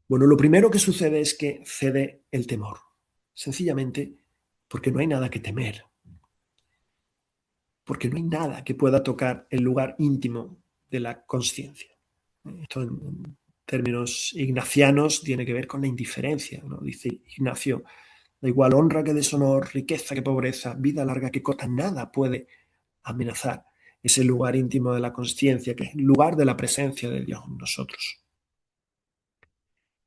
Bueno, lo primero que sucede es que cede el temor, sencillamente porque no hay nada que temer, porque no hay nada que pueda tocar el lugar íntimo de la consciencia. Esto en términos ignacianos tiene que ver con la indiferencia, ¿no? Dice Ignacio: da igual honra que deshonor, riqueza que pobreza, vida larga que corta, nada puede amenazar ese lugar íntimo de la consciencia, que es el lugar de la presencia de Dios en nosotros.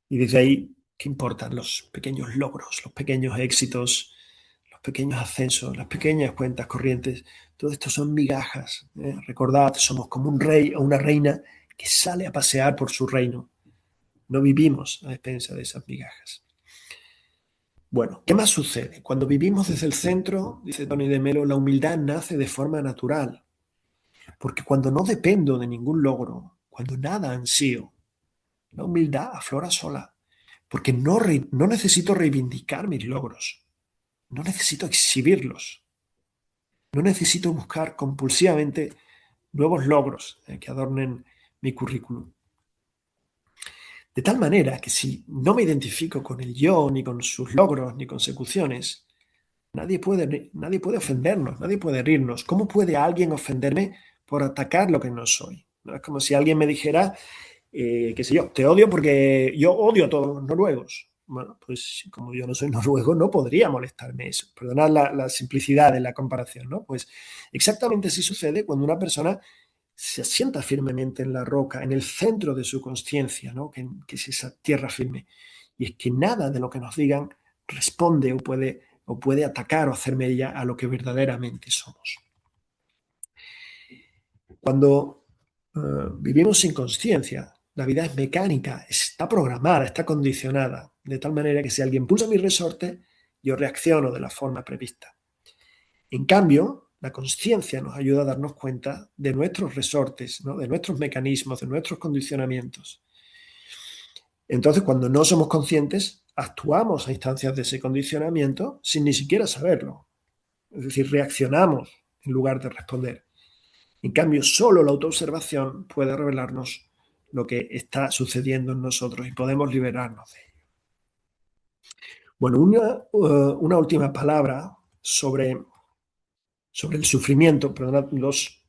Y desde ahí, ¿qué importan los pequeños logros, los pequeños éxitos, los pequeños ascensos, las pequeñas cuentas corrientes? Todo esto son migajas. Recordad, somos como un rey o una reina que sale a pasear por su reino. No vivimos a expensas de esas migajas. Bueno, ¿qué más sucede? Cuando vivimos desde el centro, dice Tony de Melo, la humildad nace de forma natural. Porque cuando no dependo de ningún logro, cuando nada ansío, la humildad aflora sola. Porque no necesito reivindicar mis logros, no necesito exhibirlos, no necesito buscar compulsivamente nuevos logros que adornen mi currículum. De tal manera que si no me identifico con el yo, ni con sus logros, ni consecuciones, nadie puede ofendernos, nadie puede herirnos. ¿Cómo puede alguien ofenderme por atacar lo que no soy? ¿No? Es como si alguien me dijera, qué sé yo, te odio porque yo odio a todos los noruegos. Bueno, pues como yo no soy noruego, no podría molestarme eso. Perdonad la simplicidad de la comparación, ¿no? Pues exactamente así sucede cuando una persona se asienta firmemente en la roca, en el centro de su consciencia, ¿no? Que es esa tierra firme. Y es que nada de lo que nos digan responde o puede atacar o hacer mella a lo que verdaderamente somos. Cuando vivimos sin conciencia, la vida es mecánica, está programada, está condicionada, de tal manera que si alguien pulsa mi resorte, yo reacciono de la forma prevista. En cambio, la conciencia nos ayuda a darnos cuenta de nuestros resortes, ¿no? De nuestros mecanismos, de nuestros condicionamientos. Entonces, cuando no somos conscientes, actuamos a instancias de ese condicionamiento sin ni siquiera saberlo. Es decir, reaccionamos en lugar de responder. En cambio, solo la autoobservación puede revelarnos lo que está sucediendo en nosotros y podemos liberarnos de ello. Bueno, una última palabra sobre el sufrimiento, perdonad, dos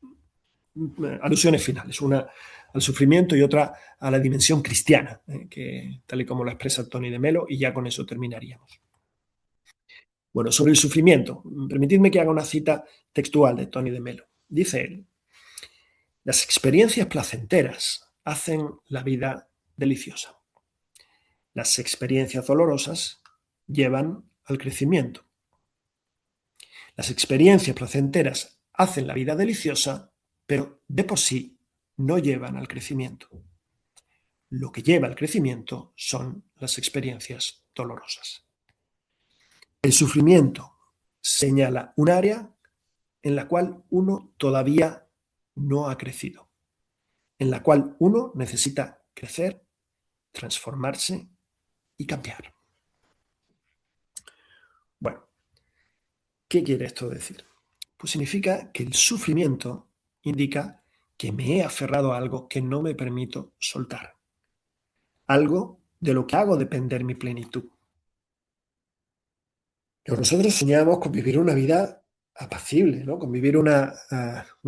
alusiones finales, una al sufrimiento y otra a la dimensión cristiana, que tal y como lo expresa Tony de Melo, y ya con eso terminaríamos. Bueno, sobre el sufrimiento, permitidme que haga una cita textual de Tony de Melo. Dice él: las experiencias placenteras hacen la vida deliciosa. Las experiencias dolorosas llevan al crecimiento. Las experiencias placenteras hacen la vida deliciosa, pero de por sí no llevan al crecimiento. Lo que lleva al crecimiento son las experiencias dolorosas. El sufrimiento señala un área en la cual uno todavía no ha crecido, en la cual uno necesita crecer, transformarse y cambiar. Bueno, ¿qué quiere esto decir? Pues significa que el sufrimiento indica que me he aferrado a algo que no me permito soltar, algo de lo que hago depender mi plenitud. Pero nosotros soñamos con vivir una vida apacible, ¿no? Con vivir una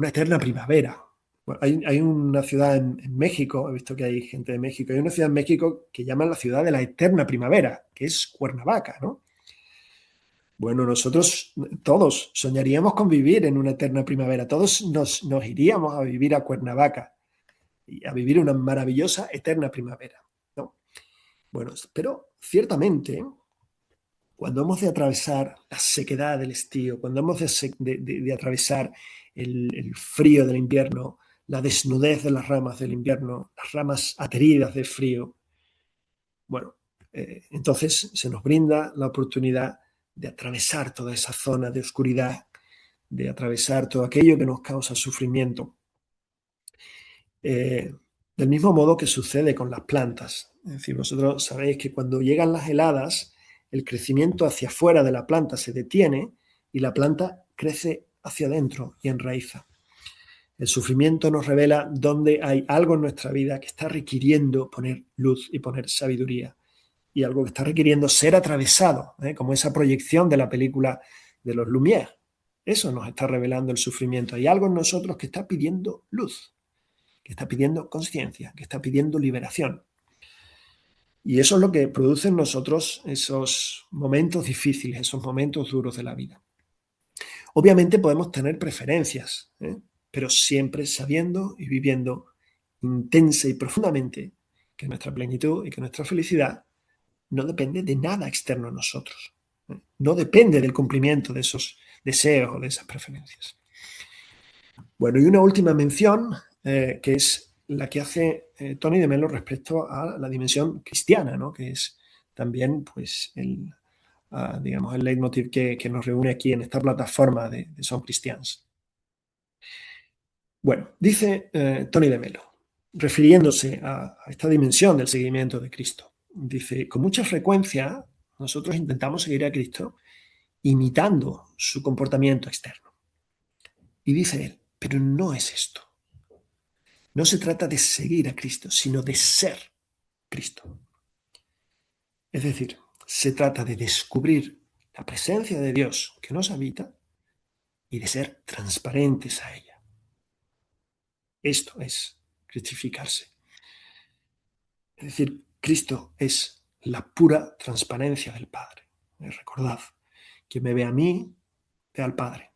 eterna primavera. Bueno, hay una ciudad en México, he visto que hay gente de México, hay una ciudad en México que llaman la ciudad de la eterna primavera, que es Cuernavaca, ¿no? Bueno, nosotros todos soñaríamos con vivir en una eterna primavera, todos nos iríamos a vivir a Cuernavaca y a vivir una maravillosa eterna primavera, ¿no? Bueno, pero ciertamente, cuando hemos de atravesar la sequedad del estío, cuando hemos de atravesar el frío del invierno, la desnudez de las ramas del invierno, las ramas ateridas de frío, bueno, entonces se nos brinda la oportunidad de atravesar toda esa zona de oscuridad, de atravesar todo aquello que nos causa sufrimiento. Del mismo modo que sucede con las plantas. Es decir, vosotros sabéis que cuando llegan las heladas, el crecimiento hacia afuera de la planta se detiene y la planta crece hacia adentro y enraiza. El sufrimiento nos revela dónde hay algo en nuestra vida que está requiriendo poner luz y poner sabiduría, y algo que está requiriendo ser atravesado, como esa proyección de la película de los Lumière. Eso nos está revelando el sufrimiento. Hay algo en nosotros que está pidiendo luz, que está pidiendo conciencia, que está pidiendo liberación. Y eso es lo que produce en nosotros esos momentos difíciles, esos momentos duros de la vida. Obviamente podemos tener preferencias, pero siempre sabiendo y viviendo intensa y profundamente que nuestra plenitud y que nuestra felicidad no depende de nada externo a nosotros. No depende del cumplimiento de esos deseos o de esas preferencias. Bueno, y una última mención, que es la que hace Tony de Melo respecto a la dimensión cristiana, ¿no? Que es también pues, digamos, el leitmotiv que nos reúne aquí en esta plataforma de Son Cristians. Bueno, dice Tony de Melo, refiriéndose a esta dimensión del seguimiento de Cristo, dice, con mucha frecuencia nosotros intentamos seguir a Cristo imitando su comportamiento externo. Y dice él, pero no es esto. No se trata de seguir a Cristo, sino de ser Cristo. Es decir, se trata de descubrir la presencia de Dios que nos habita y de ser transparentes a ella. Esto es cristificarse. Es decir, Cristo es la pura transparencia del Padre. Recordad, quien me ve a mí, ve al Padre.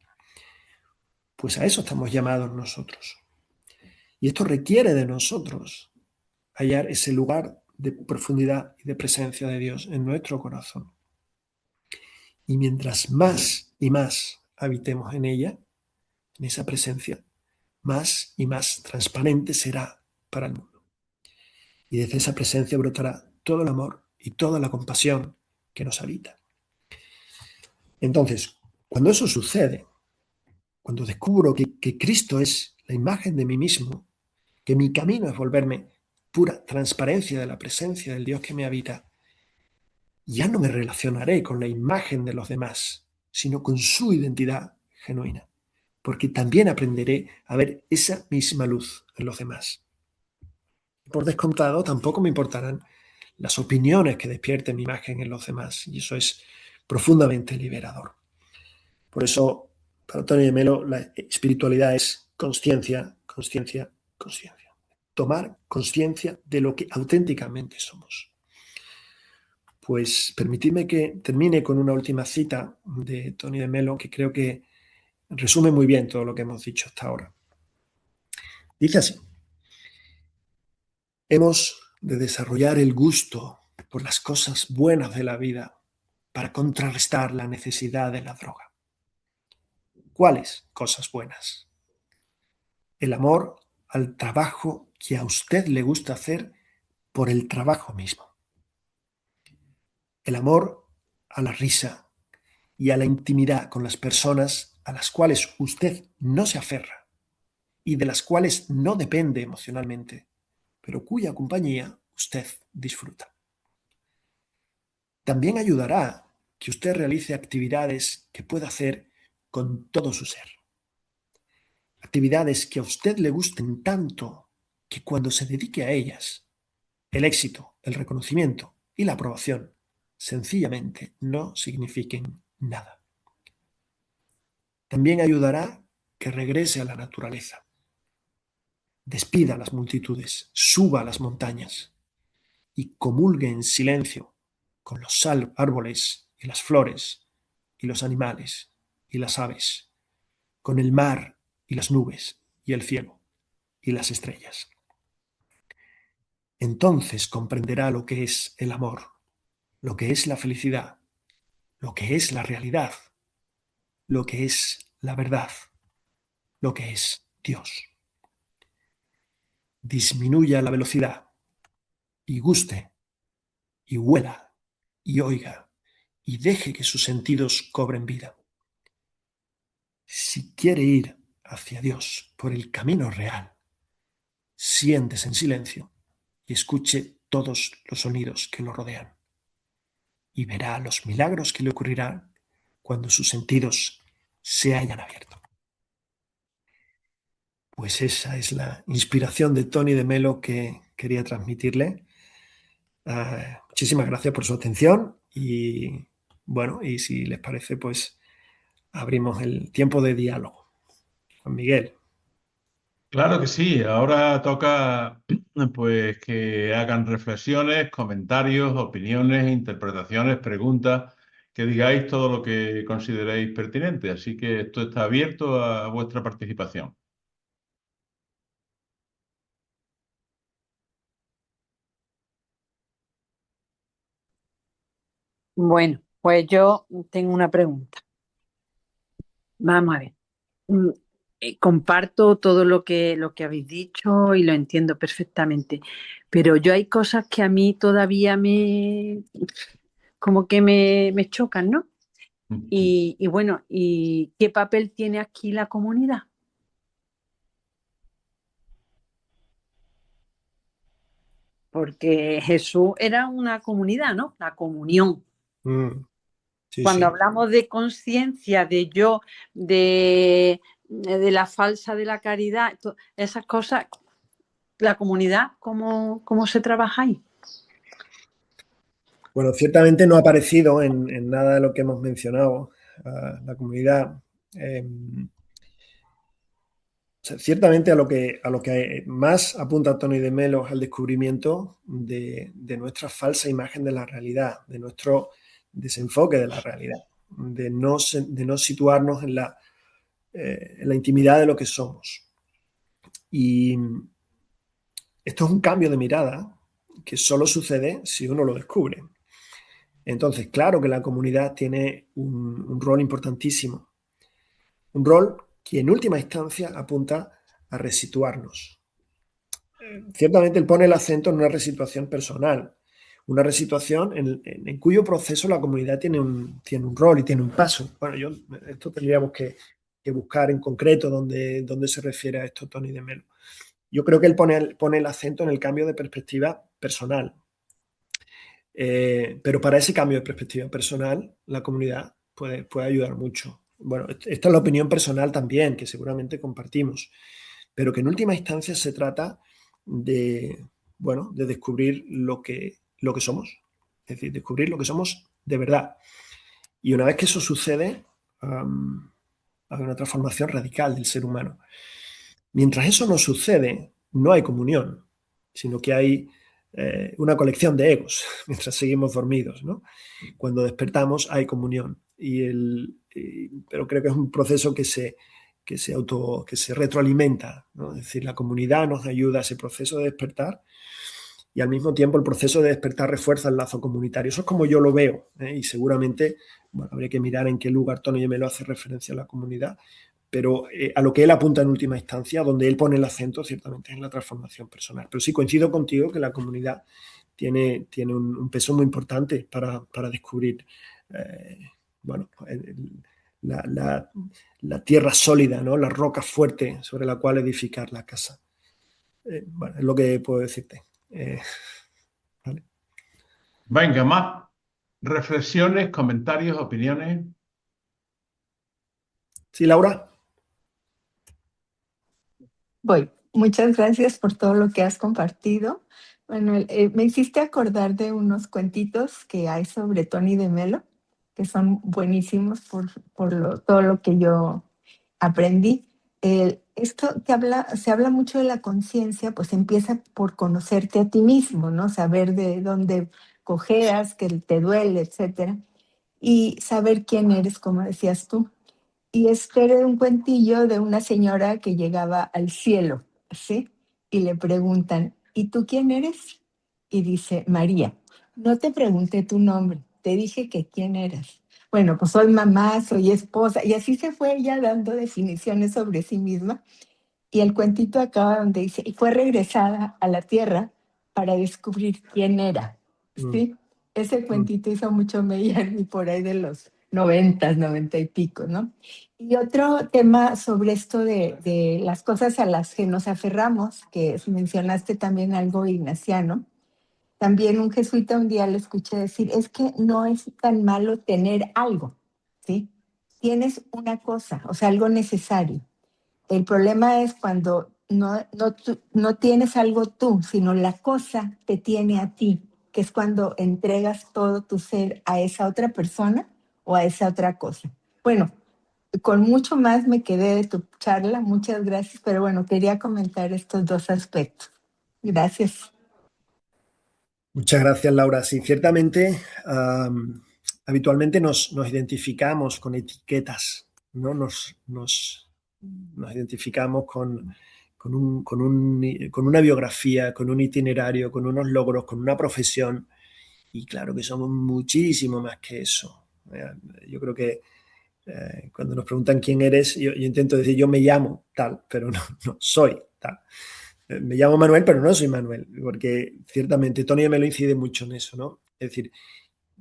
Pues a eso estamos llamados nosotros. Y esto requiere de nosotros hallar ese lugar de profundidad y de presencia de Dios en nuestro corazón. Y mientras más y más habitemos en ella, en esa presencia, más y más transparente será para el mundo. Y desde esa presencia brotará todo el amor y toda la compasión que nos habita. Entonces, cuando eso sucede, cuando descubro que Cristo es la imagen de mí mismo, que mi camino es volverme pura transparencia de la presencia del Dios que me habita, ya no me relacionaré con la imagen de los demás, sino con su identidad genuina, porque también aprenderé a ver esa misma luz en los demás. Por descontado, tampoco me importarán las opiniones que despierten mi imagen en los demás, y eso es profundamente liberador. Por eso, para Tony de Melo, la espiritualidad es consciencia, consciencia, consciencia. Tomar conciencia de lo que auténticamente somos. Pues permitidme que termine con una última cita de Tony de Melo que creo que resume muy bien todo lo que hemos dicho hasta ahora. Dice así: hemos de desarrollar el gusto por las cosas buenas de la vida para contrarrestar la necesidad de la droga. ¿Cuáles cosas buenas? El amor al trabajo que a usted le gusta hacer por el trabajo mismo. El amor a la risa y a la intimidad con las personas a las cuales usted no se aferra y de las cuales no depende emocionalmente, pero cuya compañía usted disfruta. También ayudará que usted realice actividades que pueda hacer con todo su ser. Actividades que a usted le gusten tanto que cuando se dedique a ellas, el éxito, el reconocimiento y la aprobación sencillamente no signifiquen nada. También ayudará que regrese a la naturaleza, despida a las multitudes, suba a las montañas y comulgue en silencio con los árboles y las flores y los animales y las aves, con el mar y las nubes y el cielo y las estrellas. Entonces comprenderá lo que es el amor, lo que es la felicidad, lo que es la realidad, lo que es la verdad, lo que es Dios. Disminuya la velocidad y guste y huela y oiga y deje que sus sentidos cobren vida. Si quiere ir hacia Dios por el camino real, siéntese en silencio y escuche todos los sonidos que lo rodean y verá los milagros que le ocurrirán cuando sus sentidos se hayan abierto. Pues esa es la inspiración de Tony de Melo que quería transmitirle. Muchísimas gracias por su atención y bueno, y si les parece, pues abrimos el tiempo de diálogo. Juan Miguel. Claro que sí, ahora toca pues que hagan reflexiones, comentarios, opiniones, interpretaciones, preguntas, que digáis todo lo que consideréis pertinente. Así que esto está abierto a vuestra participación. Bueno, pues yo tengo una pregunta. Vamos a ver. Mm, Comparto todo lo que habéis dicho y lo entiendo perfectamente, pero yo hay cosas que a mí todavía como que me chocan, ¿no? Y bueno, ¿y qué papel tiene aquí la comunidad? Porque Jesús era una comunidad, ¿no? La comunión. Sí, Cuando sí. hablamos de conciencia, de yo, de la falsa de la caridad, esas cosas, la comunidad, ¿cómo se trabaja ahí? Bueno, ciertamente no ha aparecido en nada de lo que hemos mencionado. La comunidad, o sea, ciertamente a lo que más apunta Tony de Melo es al descubrimiento de nuestra falsa imagen de la realidad, de nuestro desenfoque de la realidad, de no situarnos en la intimidad de lo que somos. Y esto es un cambio de mirada que solo sucede si uno lo descubre. Entonces, claro que la comunidad tiene un rol importantísimo, un rol que en última instancia apunta a resituarnos. Ciertamente él pone el acento en una resituación personal, una resituación en cuyo proceso la comunidad tiene un rol y tiene un paso. Bueno, esto tendríamos que buscar en concreto dónde se refiere a esto Tony de Melo. Yo creo que él pone el acento en el cambio de perspectiva personal. Pero para ese cambio de perspectiva personal, la comunidad puede ayudar mucho. Bueno, esta es la opinión personal también, que seguramente compartimos, pero que en última instancia se trata de descubrir lo que somos, es decir, descubrir lo que somos de verdad. Y una vez que eso sucede, hay una transformación radical del ser humano. Mientras eso no sucede, no hay comunión, sino que hay una colección de egos mientras seguimos dormidos, ¿no? Cuando despertamos hay comunión, pero creo que es un proceso que se retroalimenta, ¿no? Es decir, la comunidad nos ayuda a ese proceso de despertar y al mismo tiempo el proceso de despertar refuerza el lazo comunitario. Eso es como yo lo veo, ¿eh? Y seguramente, bueno, habría que mirar en qué lugar Tony de Melo hace referencia a la comunidad, pero a lo que él apunta en última instancia, donde él pone el acento, ciertamente, es en la transformación personal. Pero sí coincido contigo que la comunidad tiene un peso muy importante para descubrir bueno, la tierra sólida, ¿no? La roca fuerte sobre la cual edificar la casa. Bueno, es lo que puedo decirte. ¿Vale? Venga, más reflexiones, comentarios, opiniones. Sí, Laura. Voy. Muchas gracias por todo lo que has compartido. Manuel, me hiciste acordar de unos cuentitos que hay sobre Tony de Melo, que son buenísimos por todo lo que yo aprendí. Esto que se habla mucho de la conciencia, pues empieza por conocerte a ti mismo, ¿no? Saber de dónde cojeas, que te duele, etcétera, y saber quién eres, como decías tú. Y este era un cuentillo de una señora que llegaba al cielo, ¿sí? Y le preguntan, ¿y tú quién eres? Y dice, María, no te pregunté tu nombre, te dije que quién eras. Bueno, pues soy mamá, soy esposa, y así se fue ella dando definiciones sobre sí misma. Y el cuentito acaba donde dice, y fue regresada a la tierra para descubrir quién era. ¿Sí? Ese cuentito hizo mucho mella en mí por ahí de los 90 y pico, ¿no? Y otro tema sobre esto de las cosas a las que nos aferramos, que mencionaste también algo ignaciano, también un jesuita un día le escuché decir, es que no es tan malo tener algo, ¿sí? Tienes una cosa, o sea, algo necesario. El problema es cuando no tienes algo tú, sino la cosa te tiene a ti, que es cuando entregas todo tu ser a esa otra persona o a esa otra cosa. Bueno, con mucho más me quedé de tu charla, muchas gracias, pero bueno, quería comentar estos dos aspectos. Gracias. Muchas gracias, Laura. Sí, ciertamente, habitualmente nos identificamos con etiquetas, ¿no? Nos identificamos con una biografía, con un itinerario, con unos logros, con una profesión. Y claro que somos muchísimo más que eso. Yo creo que cuando nos preguntan quién eres, yo intento decir, yo me llamo tal, pero no soy tal. Me llamo Manuel, pero no soy Manuel, porque ciertamente Tony me lo incide mucho en eso, ¿no? Es decir,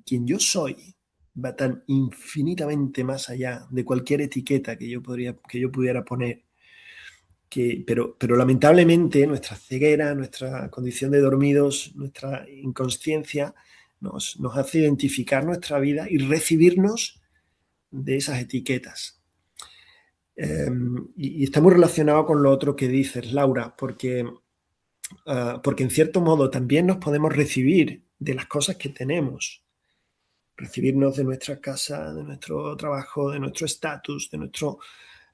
quien yo soy va tan infinitamente más allá de cualquier etiqueta que yo pudiera poner, pero lamentablemente nuestra ceguera, nuestra condición de dormidos, nuestra inconsciencia nos hace identificar nuestra vida y recibirnos de esas etiquetas. Y está muy relacionado con lo otro que dices, Laura, porque en cierto modo también nos podemos recibir de las cosas que tenemos, recibirnos de nuestra casa, de nuestro trabajo, de nuestro estatus, de nuestro...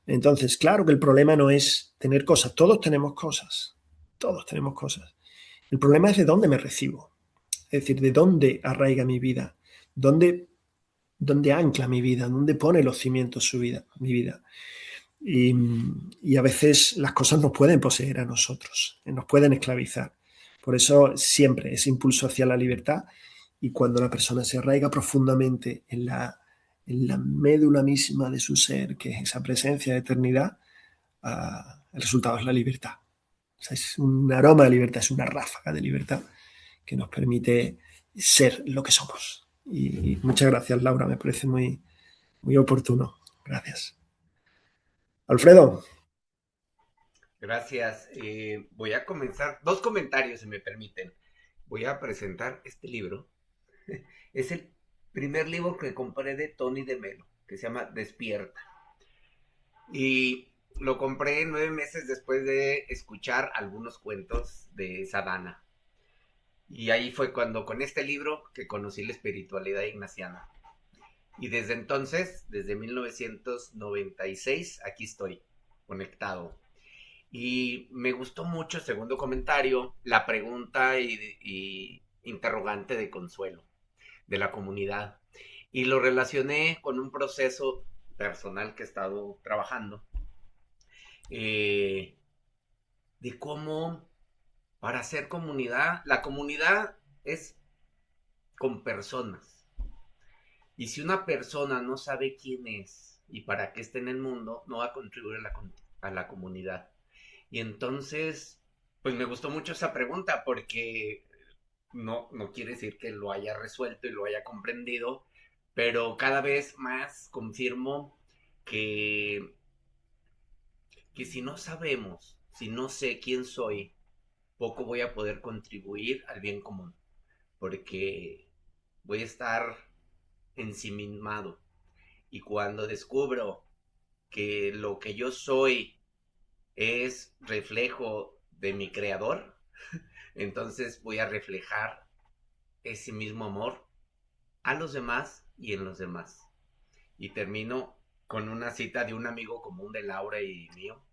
Entonces, claro que el problema no es tener cosas, todos tenemos cosas, todos tenemos cosas. El problema es de dónde me recibo, es decir, de dónde arraiga mi vida, dónde ancla mi vida, dónde pone los cimientos mi vida. Y a veces las cosas nos pueden poseer a nosotros, nos pueden esclavizar. Por eso siempre ese impulso hacia la libertad, y cuando la persona se arraiga profundamente en la médula misma de su ser, que es esa presencia de eternidad, el resultado es la libertad. O sea, es un aroma de libertad, es una ráfaga de libertad que nos permite ser lo que somos. Y muchas gracias, Laura, me parece muy, muy oportuno. Gracias. Alfredo. Gracias. Voy a comenzar. Dos comentarios, si me permiten. Voy a presentar este libro. Es el primer libro que compré de Tony de Melo, que se llama Despierta. Y lo compré 9 meses después de escuchar algunos cuentos de Sadhana. Y ahí fue cuando, con este libro, que conocí la espiritualidad ignaciana. Y desde entonces, desde 1996, aquí estoy, conectado. Y me gustó mucho, segundo comentario, la pregunta y interrogante de Consuelo, de la comunidad. Y lo relacioné con un proceso personal que he estado trabajando, de cómo para hacer comunidad, la comunidad es con personas. Y si una persona no sabe quién es, y para qué está en el mundo, no va a contribuir a la comunidad. Y entonces, pues me gustó mucho esa pregunta porque no quiere decir que lo haya resuelto y lo haya comprendido, pero cada vez más confirmo que, que si no sabemos, si no sé quién soy, poco voy a poder contribuir al bien común, porque voy a estar ensimismado. Y cuando descubro que lo que yo soy es reflejo de mi creador, entonces voy a reflejar ese mismo amor a los demás y en los demás. Y termino con una cita de un amigo común de Laura y mío,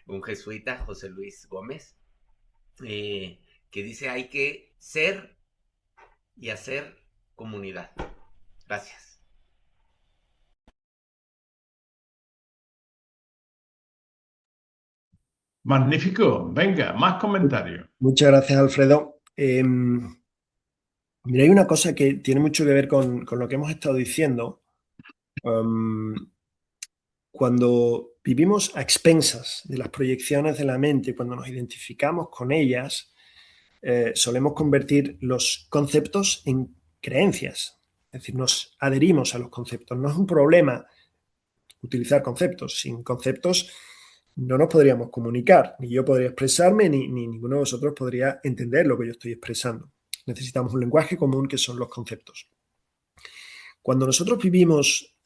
un jesuita, José Luis Gómez, eh, que dice hay que ser y hacer comunidad. Gracias. Magnífico. Venga, más comentarios. Muchas gracias, Alfredo. Mira, hay una cosa que tiene mucho que ver con lo que hemos estado diciendo. Cuando vivimos a expensas de las proyecciones de la mente, cuando nos identificamos con ellas, solemos convertir los conceptos en creencias. Es decir, nos adherimos a los conceptos. No es un problema utilizar conceptos. Sin conceptos no nos podríamos comunicar. Ni yo podría expresarme, ni ninguno de vosotros podría entender lo que yo estoy expresando. Necesitamos un lenguaje común que son los conceptos. Cuando nosotros vivimos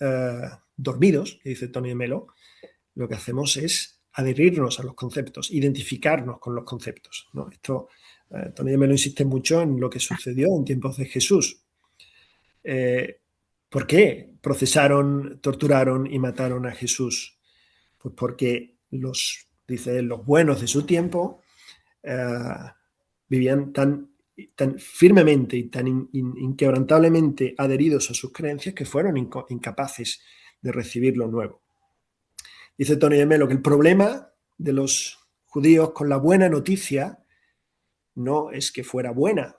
dormidos, que dice Tony de Melo, lo que hacemos es adherirnos a los conceptos, identificarnos con los conceptos, ¿no? Esto, Tony de Melo insiste mucho en lo que sucedió en tiempos de Jesús. ¿Por qué procesaron, torturaron y mataron a Jesús? Pues porque dice, los buenos de su tiempo vivían tan firmemente y tan inquebrantablemente adheridos a sus creencias que fueron incapaces de recibir lo nuevo. Dice Tony de Melo que el problema de los judíos con la buena noticia no es que fuera buena,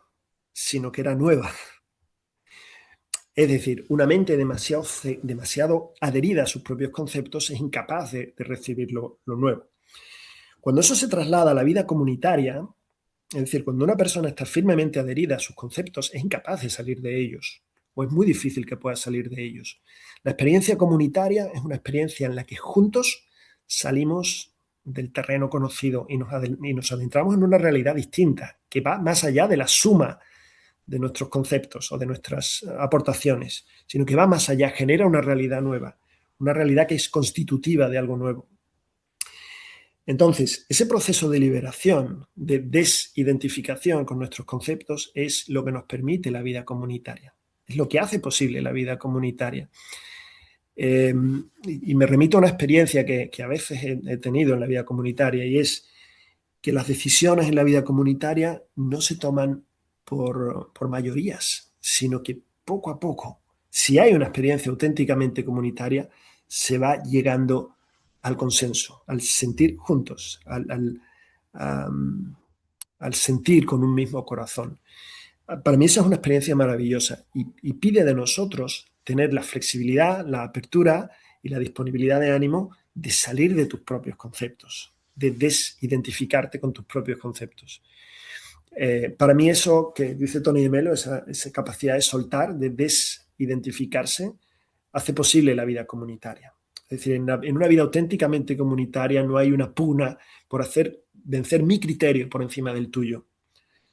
sino que era nueva. Es decir, una mente demasiado adherida a sus propios conceptos es incapaz de recibir lo nuevo. Cuando eso se traslada a la vida comunitaria, es decir, cuando una persona está firmemente adherida a sus conceptos, es incapaz de salir de ellos, o es muy difícil que pueda salir de ellos. La experiencia comunitaria es una experiencia en la que juntos salimos del terreno conocido y nos adentramos en una realidad distinta, que va más allá de la suma de nuestros conceptos o de nuestras aportaciones, sino que va más allá, genera una realidad nueva, una realidad que es constitutiva de algo nuevo. Entonces, ese proceso de liberación, de desidentificación con nuestros conceptos es lo que nos permite la vida comunitaria, es lo que hace posible la vida comunitaria. Y me remito a una experiencia que a veces he tenido en la vida comunitaria, y es que las decisiones en la vida comunitaria no se toman por mayorías, sino que poco a poco, si hay una experiencia auténticamente comunitaria, se va llegando al consenso, al sentir juntos, al sentir con un mismo corazón. Para mí esa es una experiencia maravillosa y pide de nosotros tener la flexibilidad, la apertura y la disponibilidad de ánimo de salir de tus propios conceptos, de desidentificarte con tus propios conceptos. Para mí eso que dice Tony de Melo, esa capacidad de soltar, de desidentificarse, hace posible la vida comunitaria. Es decir, en una vida auténticamente comunitaria no hay una pugna por vencer mi criterio por encima del tuyo,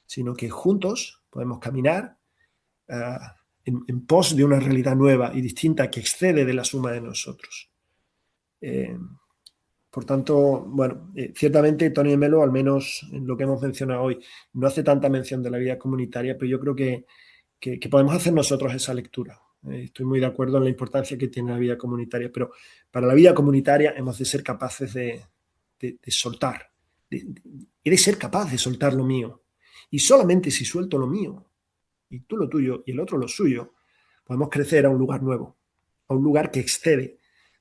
sino que juntos podemos caminar en pos de una realidad nueva y distinta que excede de la suma de nosotros. Por tanto, bueno, ciertamente Tony de Melo, al menos en lo que hemos mencionado hoy, no hace tanta mención de la vida comunitaria, pero yo creo que podemos hacer nosotros esa lectura. Estoy muy de acuerdo en la importancia que tiene la vida comunitaria, pero para la vida comunitaria hemos de ser capaces de soltar y de ser capaz de soltar lo mío. Y solamente si suelto lo mío y tú lo tuyo y el otro lo suyo, podemos crecer a un lugar nuevo, a un lugar que excede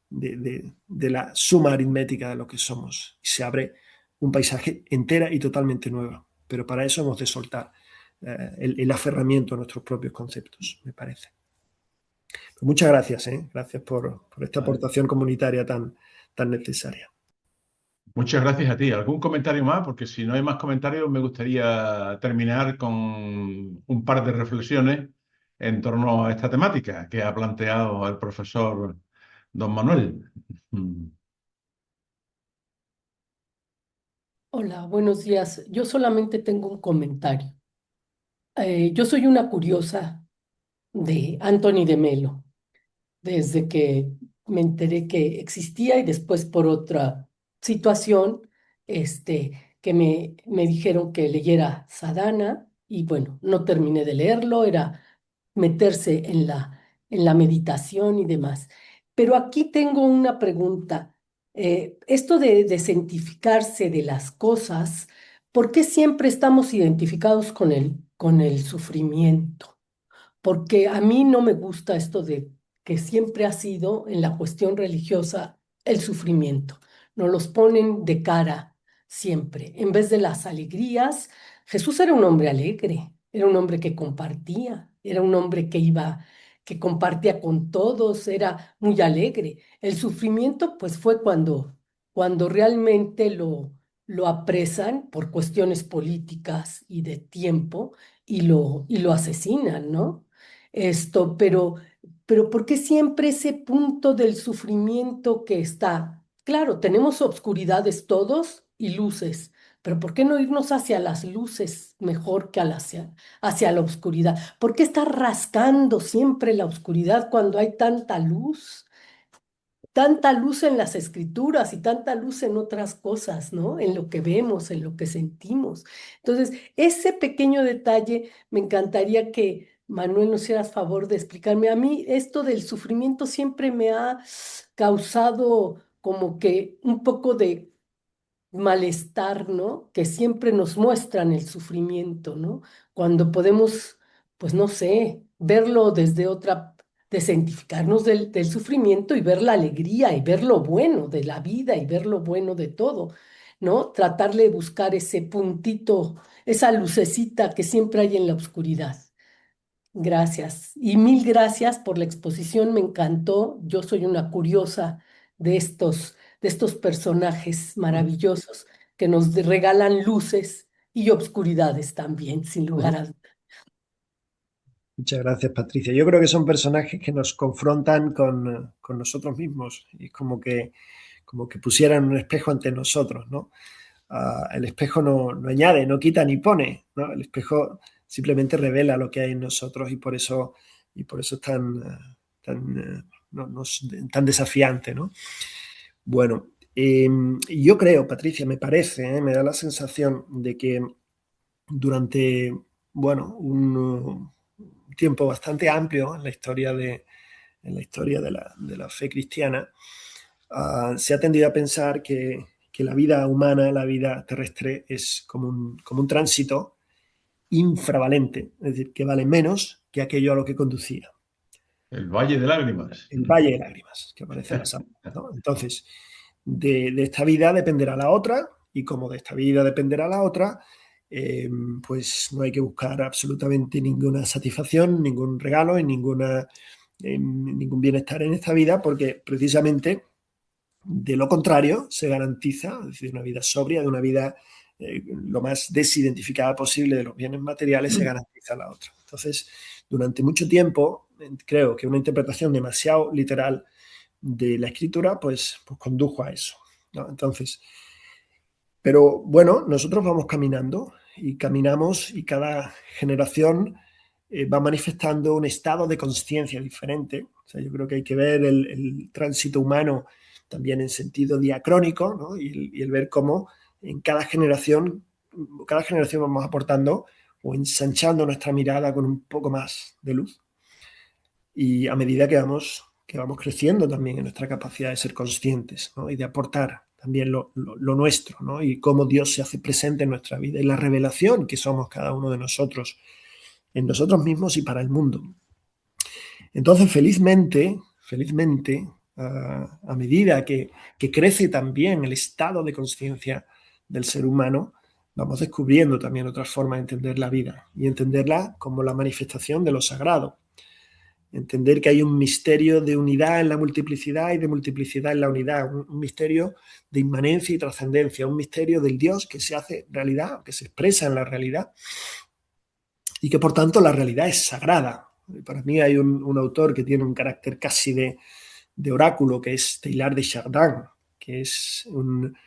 de la suma aritmética de lo que somos y se abre un paisaje entera y totalmente nuevo. Pero para eso hemos de soltar el aferramiento a nuestros propios conceptos, me parece. Pues muchas gracias, ¿eh? Gracias por esta aportación comunitaria tan necesaria. Muchas gracias a ti. ¿Algún comentario más? Porque si no hay más comentarios, me gustaría terminar con un par de reflexiones en torno a esta temática que ha planteado el profesor don Manuel. Hola, buenos días. Yo solamente tengo un comentario. Yo soy una curiosa de Anthony de Melo, desde que me enteré que existía y después por otra situación, que me dijeron que leyera Sadhana y bueno, no terminé de leerlo, era meterse en la meditación y demás. Pero aquí tengo una pregunta. Esto de desidentificarse de las cosas, ¿por qué siempre estamos identificados con el sufrimiento? Porque a mí no me gusta esto de que siempre ha sido en la cuestión religiosa el sufrimiento. Nos los ponen de cara siempre. En vez de las alegrías, Jesús era un hombre alegre, era un hombre que compartía, era un hombre que iba, que compartía con todos, era muy alegre. El sufrimiento, pues fue cuando realmente lo apresan por cuestiones políticas y de tiempo y lo asesinan, ¿no? Pero ¿por qué siempre ese punto del sufrimiento que está? Claro, tenemos obscuridades todos y luces, pero ¿por qué no irnos hacia las luces mejor que hacia la oscuridad? ¿Por qué estar rascando siempre la oscuridad cuando hay tanta luz? Tanta luz en las escrituras y tanta luz en otras cosas, ¿no? En lo que vemos, en lo que sentimos. Entonces, ese pequeño detalle me encantaría que Manuel nos hicieras favor de explicarme. A mí esto del sufrimiento siempre me ha causado como que un poco de malestar, ¿no? Que siempre nos muestran el sufrimiento, ¿no? Cuando podemos, pues no sé, verlo desde otra, desidentificarnos del sufrimiento y ver la alegría y ver lo bueno de la vida y ver lo bueno de todo, ¿no? Tratarle de buscar ese puntito, esa lucecita que siempre hay en la oscuridad. Gracias. Y mil gracias por la exposición, me encantó. Yo soy una curiosa de estos personajes maravillosos que nos regalan luces y obscuridades también, sin lugar a dudas. Muchas gracias, Patricia. Yo creo que son personajes que nos confrontan con nosotros mismos. Y es como que pusieran un espejo ante nosotros, ¿no? El espejo no añade, no quita ni pone, ¿no? El espejo simplemente revela lo que hay en nosotros y por eso es tan desafiante, ¿no? Bueno, yo creo, Patricia, me parece, me da la sensación de que durante, bueno, un tiempo bastante amplio en la historia de la fe cristiana, se ha tendido a pensar que la vida humana, la vida terrestre, es como un tránsito infravalente, es decir, que vale menos que aquello a lo que conducía. El Valle de Lágrimas. El Valle de Lágrimas, que aparece en la Sábana, ¿no? Entonces, de esta vida dependerá la otra, y como de esta vida dependerá la otra, pues no hay que buscar absolutamente ninguna satisfacción, ningún regalo y ningún bienestar en esta vida, porque precisamente de lo contrario se garantiza, es decir, una vida sobria, de una vida lo más desidentificada posible de los bienes materiales, se garantiza la otra. Entonces, durante mucho tiempo, creo que una interpretación demasiado literal de la escritura, pues condujo a eso, ¿no? Entonces, pero bueno, nosotros vamos caminando y caminamos y cada generación va manifestando un estado de conciencia diferente. O sea, yo creo que hay que ver el tránsito humano también en sentido diacrónico, ¿no? Y el ver cómo en cada generación vamos aportando o ensanchando nuestra mirada con un poco más de luz. Y a medida que vamos creciendo también en nuestra capacidad de ser conscientes, ¿no? Y de aportar también lo nuestro, ¿no? Y cómo Dios se hace presente en nuestra vida y la revelación que somos cada uno de nosotros en nosotros mismos y para el mundo. Entonces, felizmente, a medida que crece también el estado de conciencia del ser humano, vamos descubriendo también otras formas de entender la vida y entenderla como la manifestación de lo sagrado. Entender que hay un misterio de unidad en la multiplicidad y de multiplicidad en la unidad, un misterio de inmanencia y trascendencia, un misterio del Dios que se hace realidad, que se expresa en la realidad y que por tanto la realidad es sagrada. Para mí hay un autor que tiene un carácter casi de oráculo, que es Teilhard de Chardin, que es un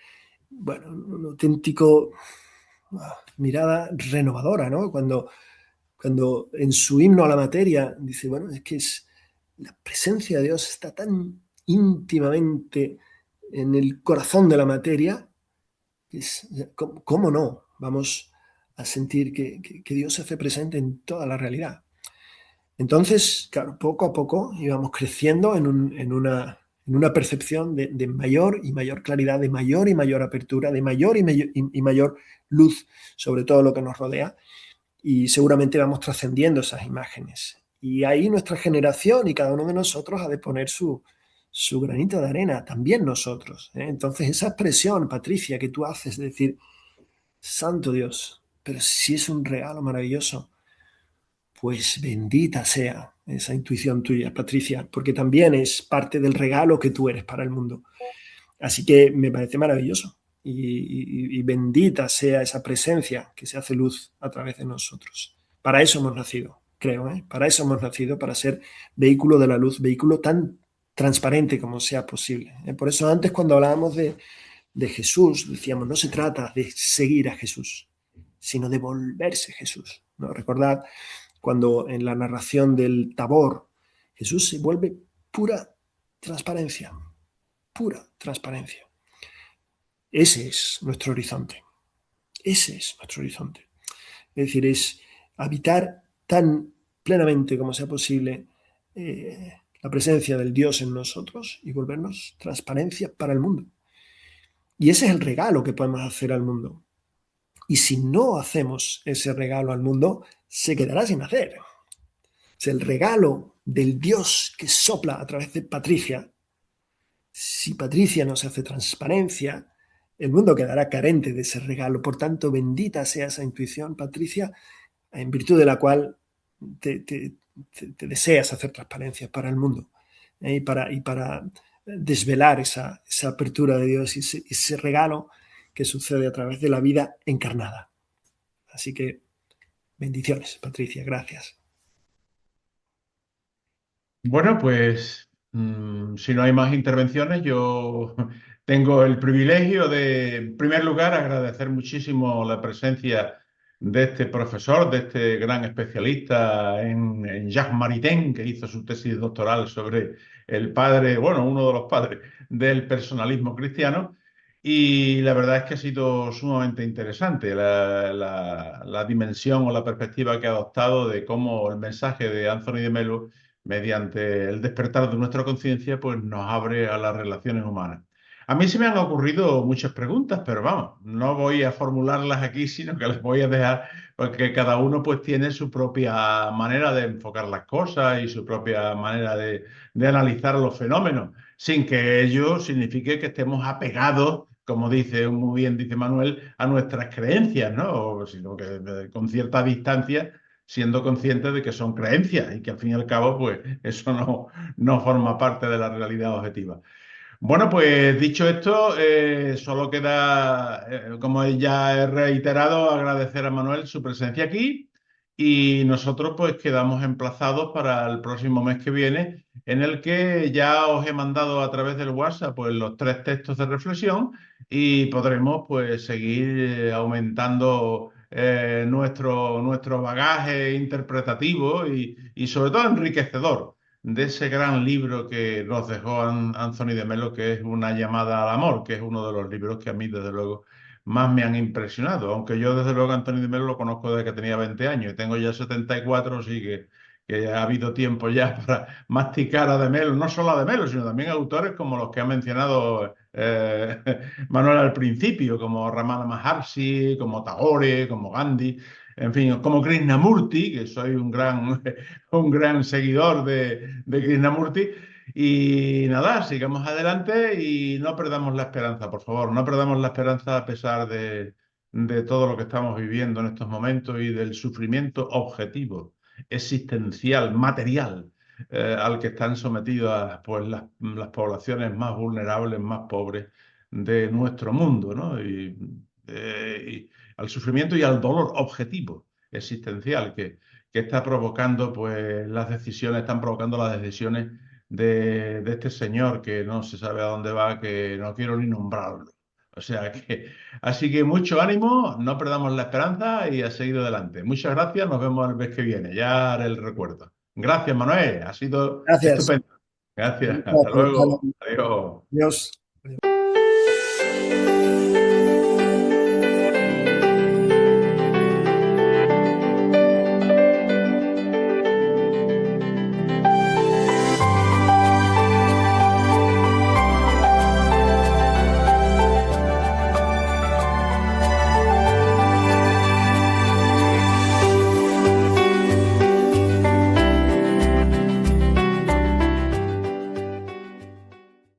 auténtico mirada renovadora, ¿no? Cuando en su himno a la materia dice, bueno, es que la presencia de Dios está tan íntimamente en el corazón de la materia, ¿cómo no? Vamos a sentir que Dios se hace presente en toda la realidad. Entonces, claro, poco a poco íbamos creciendo en una percepción de mayor y mayor claridad, de mayor y mayor apertura, de mayor y mayor luz sobre todo lo que nos rodea, y seguramente vamos trascendiendo esas imágenes. Y ahí nuestra generación y cada uno de nosotros ha de poner su granito de arena, también nosotros, ¿eh? Entonces esa expresión, Patricia, que tú haces, de decir, Santo Dios, pero si es un regalo maravilloso, pues bendita sea esa intuición tuya, Patricia, porque también es parte del regalo que tú eres para el mundo. Así que me parece maravilloso y bendita sea esa presencia que se hace luz a través de nosotros. Para eso hemos nacido, creo, ¿eh? Para eso hemos nacido, para ser vehículo de la luz, vehículo tan transparente como sea posible, ¿eh? Por eso antes cuando hablábamos de Jesús, decíamos, no se trata de seguir a Jesús, sino de volverse Jesús, ¿no? Recordad cuando en la narración del Tabor, Jesús se vuelve pura transparencia, pura transparencia. Ese es nuestro horizonte. Ese es nuestro horizonte. Es decir, es habitar tan plenamente como sea posible la presencia del Dios en nosotros y volvernos transparencia para el mundo. Y ese es el regalo que podemos hacer al mundo. Y si no hacemos ese regalo al mundo, se quedará sin hacer. Es el regalo del Dios que sopla a través de Patricia. Si Patricia no se hace transparencia, el mundo quedará carente de ese regalo. Por tanto, bendita sea esa intuición, Patricia, en virtud de la cual te deseas hacer transparencia para el mundo, ¿eh? y para desvelar esa apertura de Dios y ese regalo que sucede a través de la vida encarnada. Así que bendiciones, Patricia, gracias. Bueno, pues si no hay más intervenciones, yo tengo el privilegio de, en primer lugar, agradecer muchísimo la presencia de este profesor, de este gran especialista en Jacques Maritain, que hizo su tesis doctoral sobre el padre, bueno, uno de los padres del personalismo cristiano. Y la verdad es que ha sido sumamente interesante la dimensión o la perspectiva que ha adoptado de cómo el mensaje de Anthony de Melo mediante el despertar de nuestra conciencia, pues nos abre a las relaciones humanas. A mí se me han ocurrido muchas preguntas, pero vamos, no voy a formularlas aquí, sino que las voy a dejar porque cada uno pues tiene su propia manera de enfocar las cosas y su propia manera de analizar los fenómenos, sin que ello signifique que estemos apegados, como dice muy bien dice Manuel, a nuestras creencias, ¿no? Sino que con cierta distancia siendo conscientes de que son creencias y que al fin y al cabo, pues eso no forma parte de la realidad objetiva. Bueno, pues dicho esto, solo queda, como ya he reiterado, agradecer a Manuel su presencia aquí y nosotros pues quedamos emplazados para el próximo mes que viene, en el que ya os he mandado a través del WhatsApp pues los 3 textos de reflexión y podremos pues seguir aumentando nuestro bagaje interpretativo y sobre todo enriquecedor de ese gran libro que nos dejó Anthony de Melo, que es Una llamada al amor, que es uno de los libros que a mí, desde luego, más me han impresionado. Aunque yo, desde luego, Anthony de Melo lo conozco desde que tenía 20 años y tengo ya 74, así que ha habido tiempo ya para masticar a de Melo, no solo a de Melo, sino también a autores como los que ha mencionado Manuel al principio, como Ramana Maharshi, como Tagore, como Gandhi. En fin, como Krishnamurti, que soy un gran seguidor de Krishnamurti. Y nada, sigamos adelante y no perdamos la esperanza, por favor. No perdamos la esperanza a pesar de todo lo que estamos viviendo en estos momentos y del sufrimiento objetivo, existencial, material al que están sometidas pues, las poblaciones más vulnerables, más pobres de nuestro mundo, ¿no? Y al sufrimiento y al dolor objetivo, existencial, que está provocando pues, las decisiones, están provocando las decisiones de este señor que no se sabe a dónde va, que no quiero ni nombrarlo. O sea que, así que mucho ánimo, no perdamos la esperanza y a seguir adelante. Muchas gracias, nos vemos el mes que viene, ya haré el recuerdo. Gracias, Manuel, ha sido Gracias. estupendo. Gracias, hasta luego. Adiós. Adiós.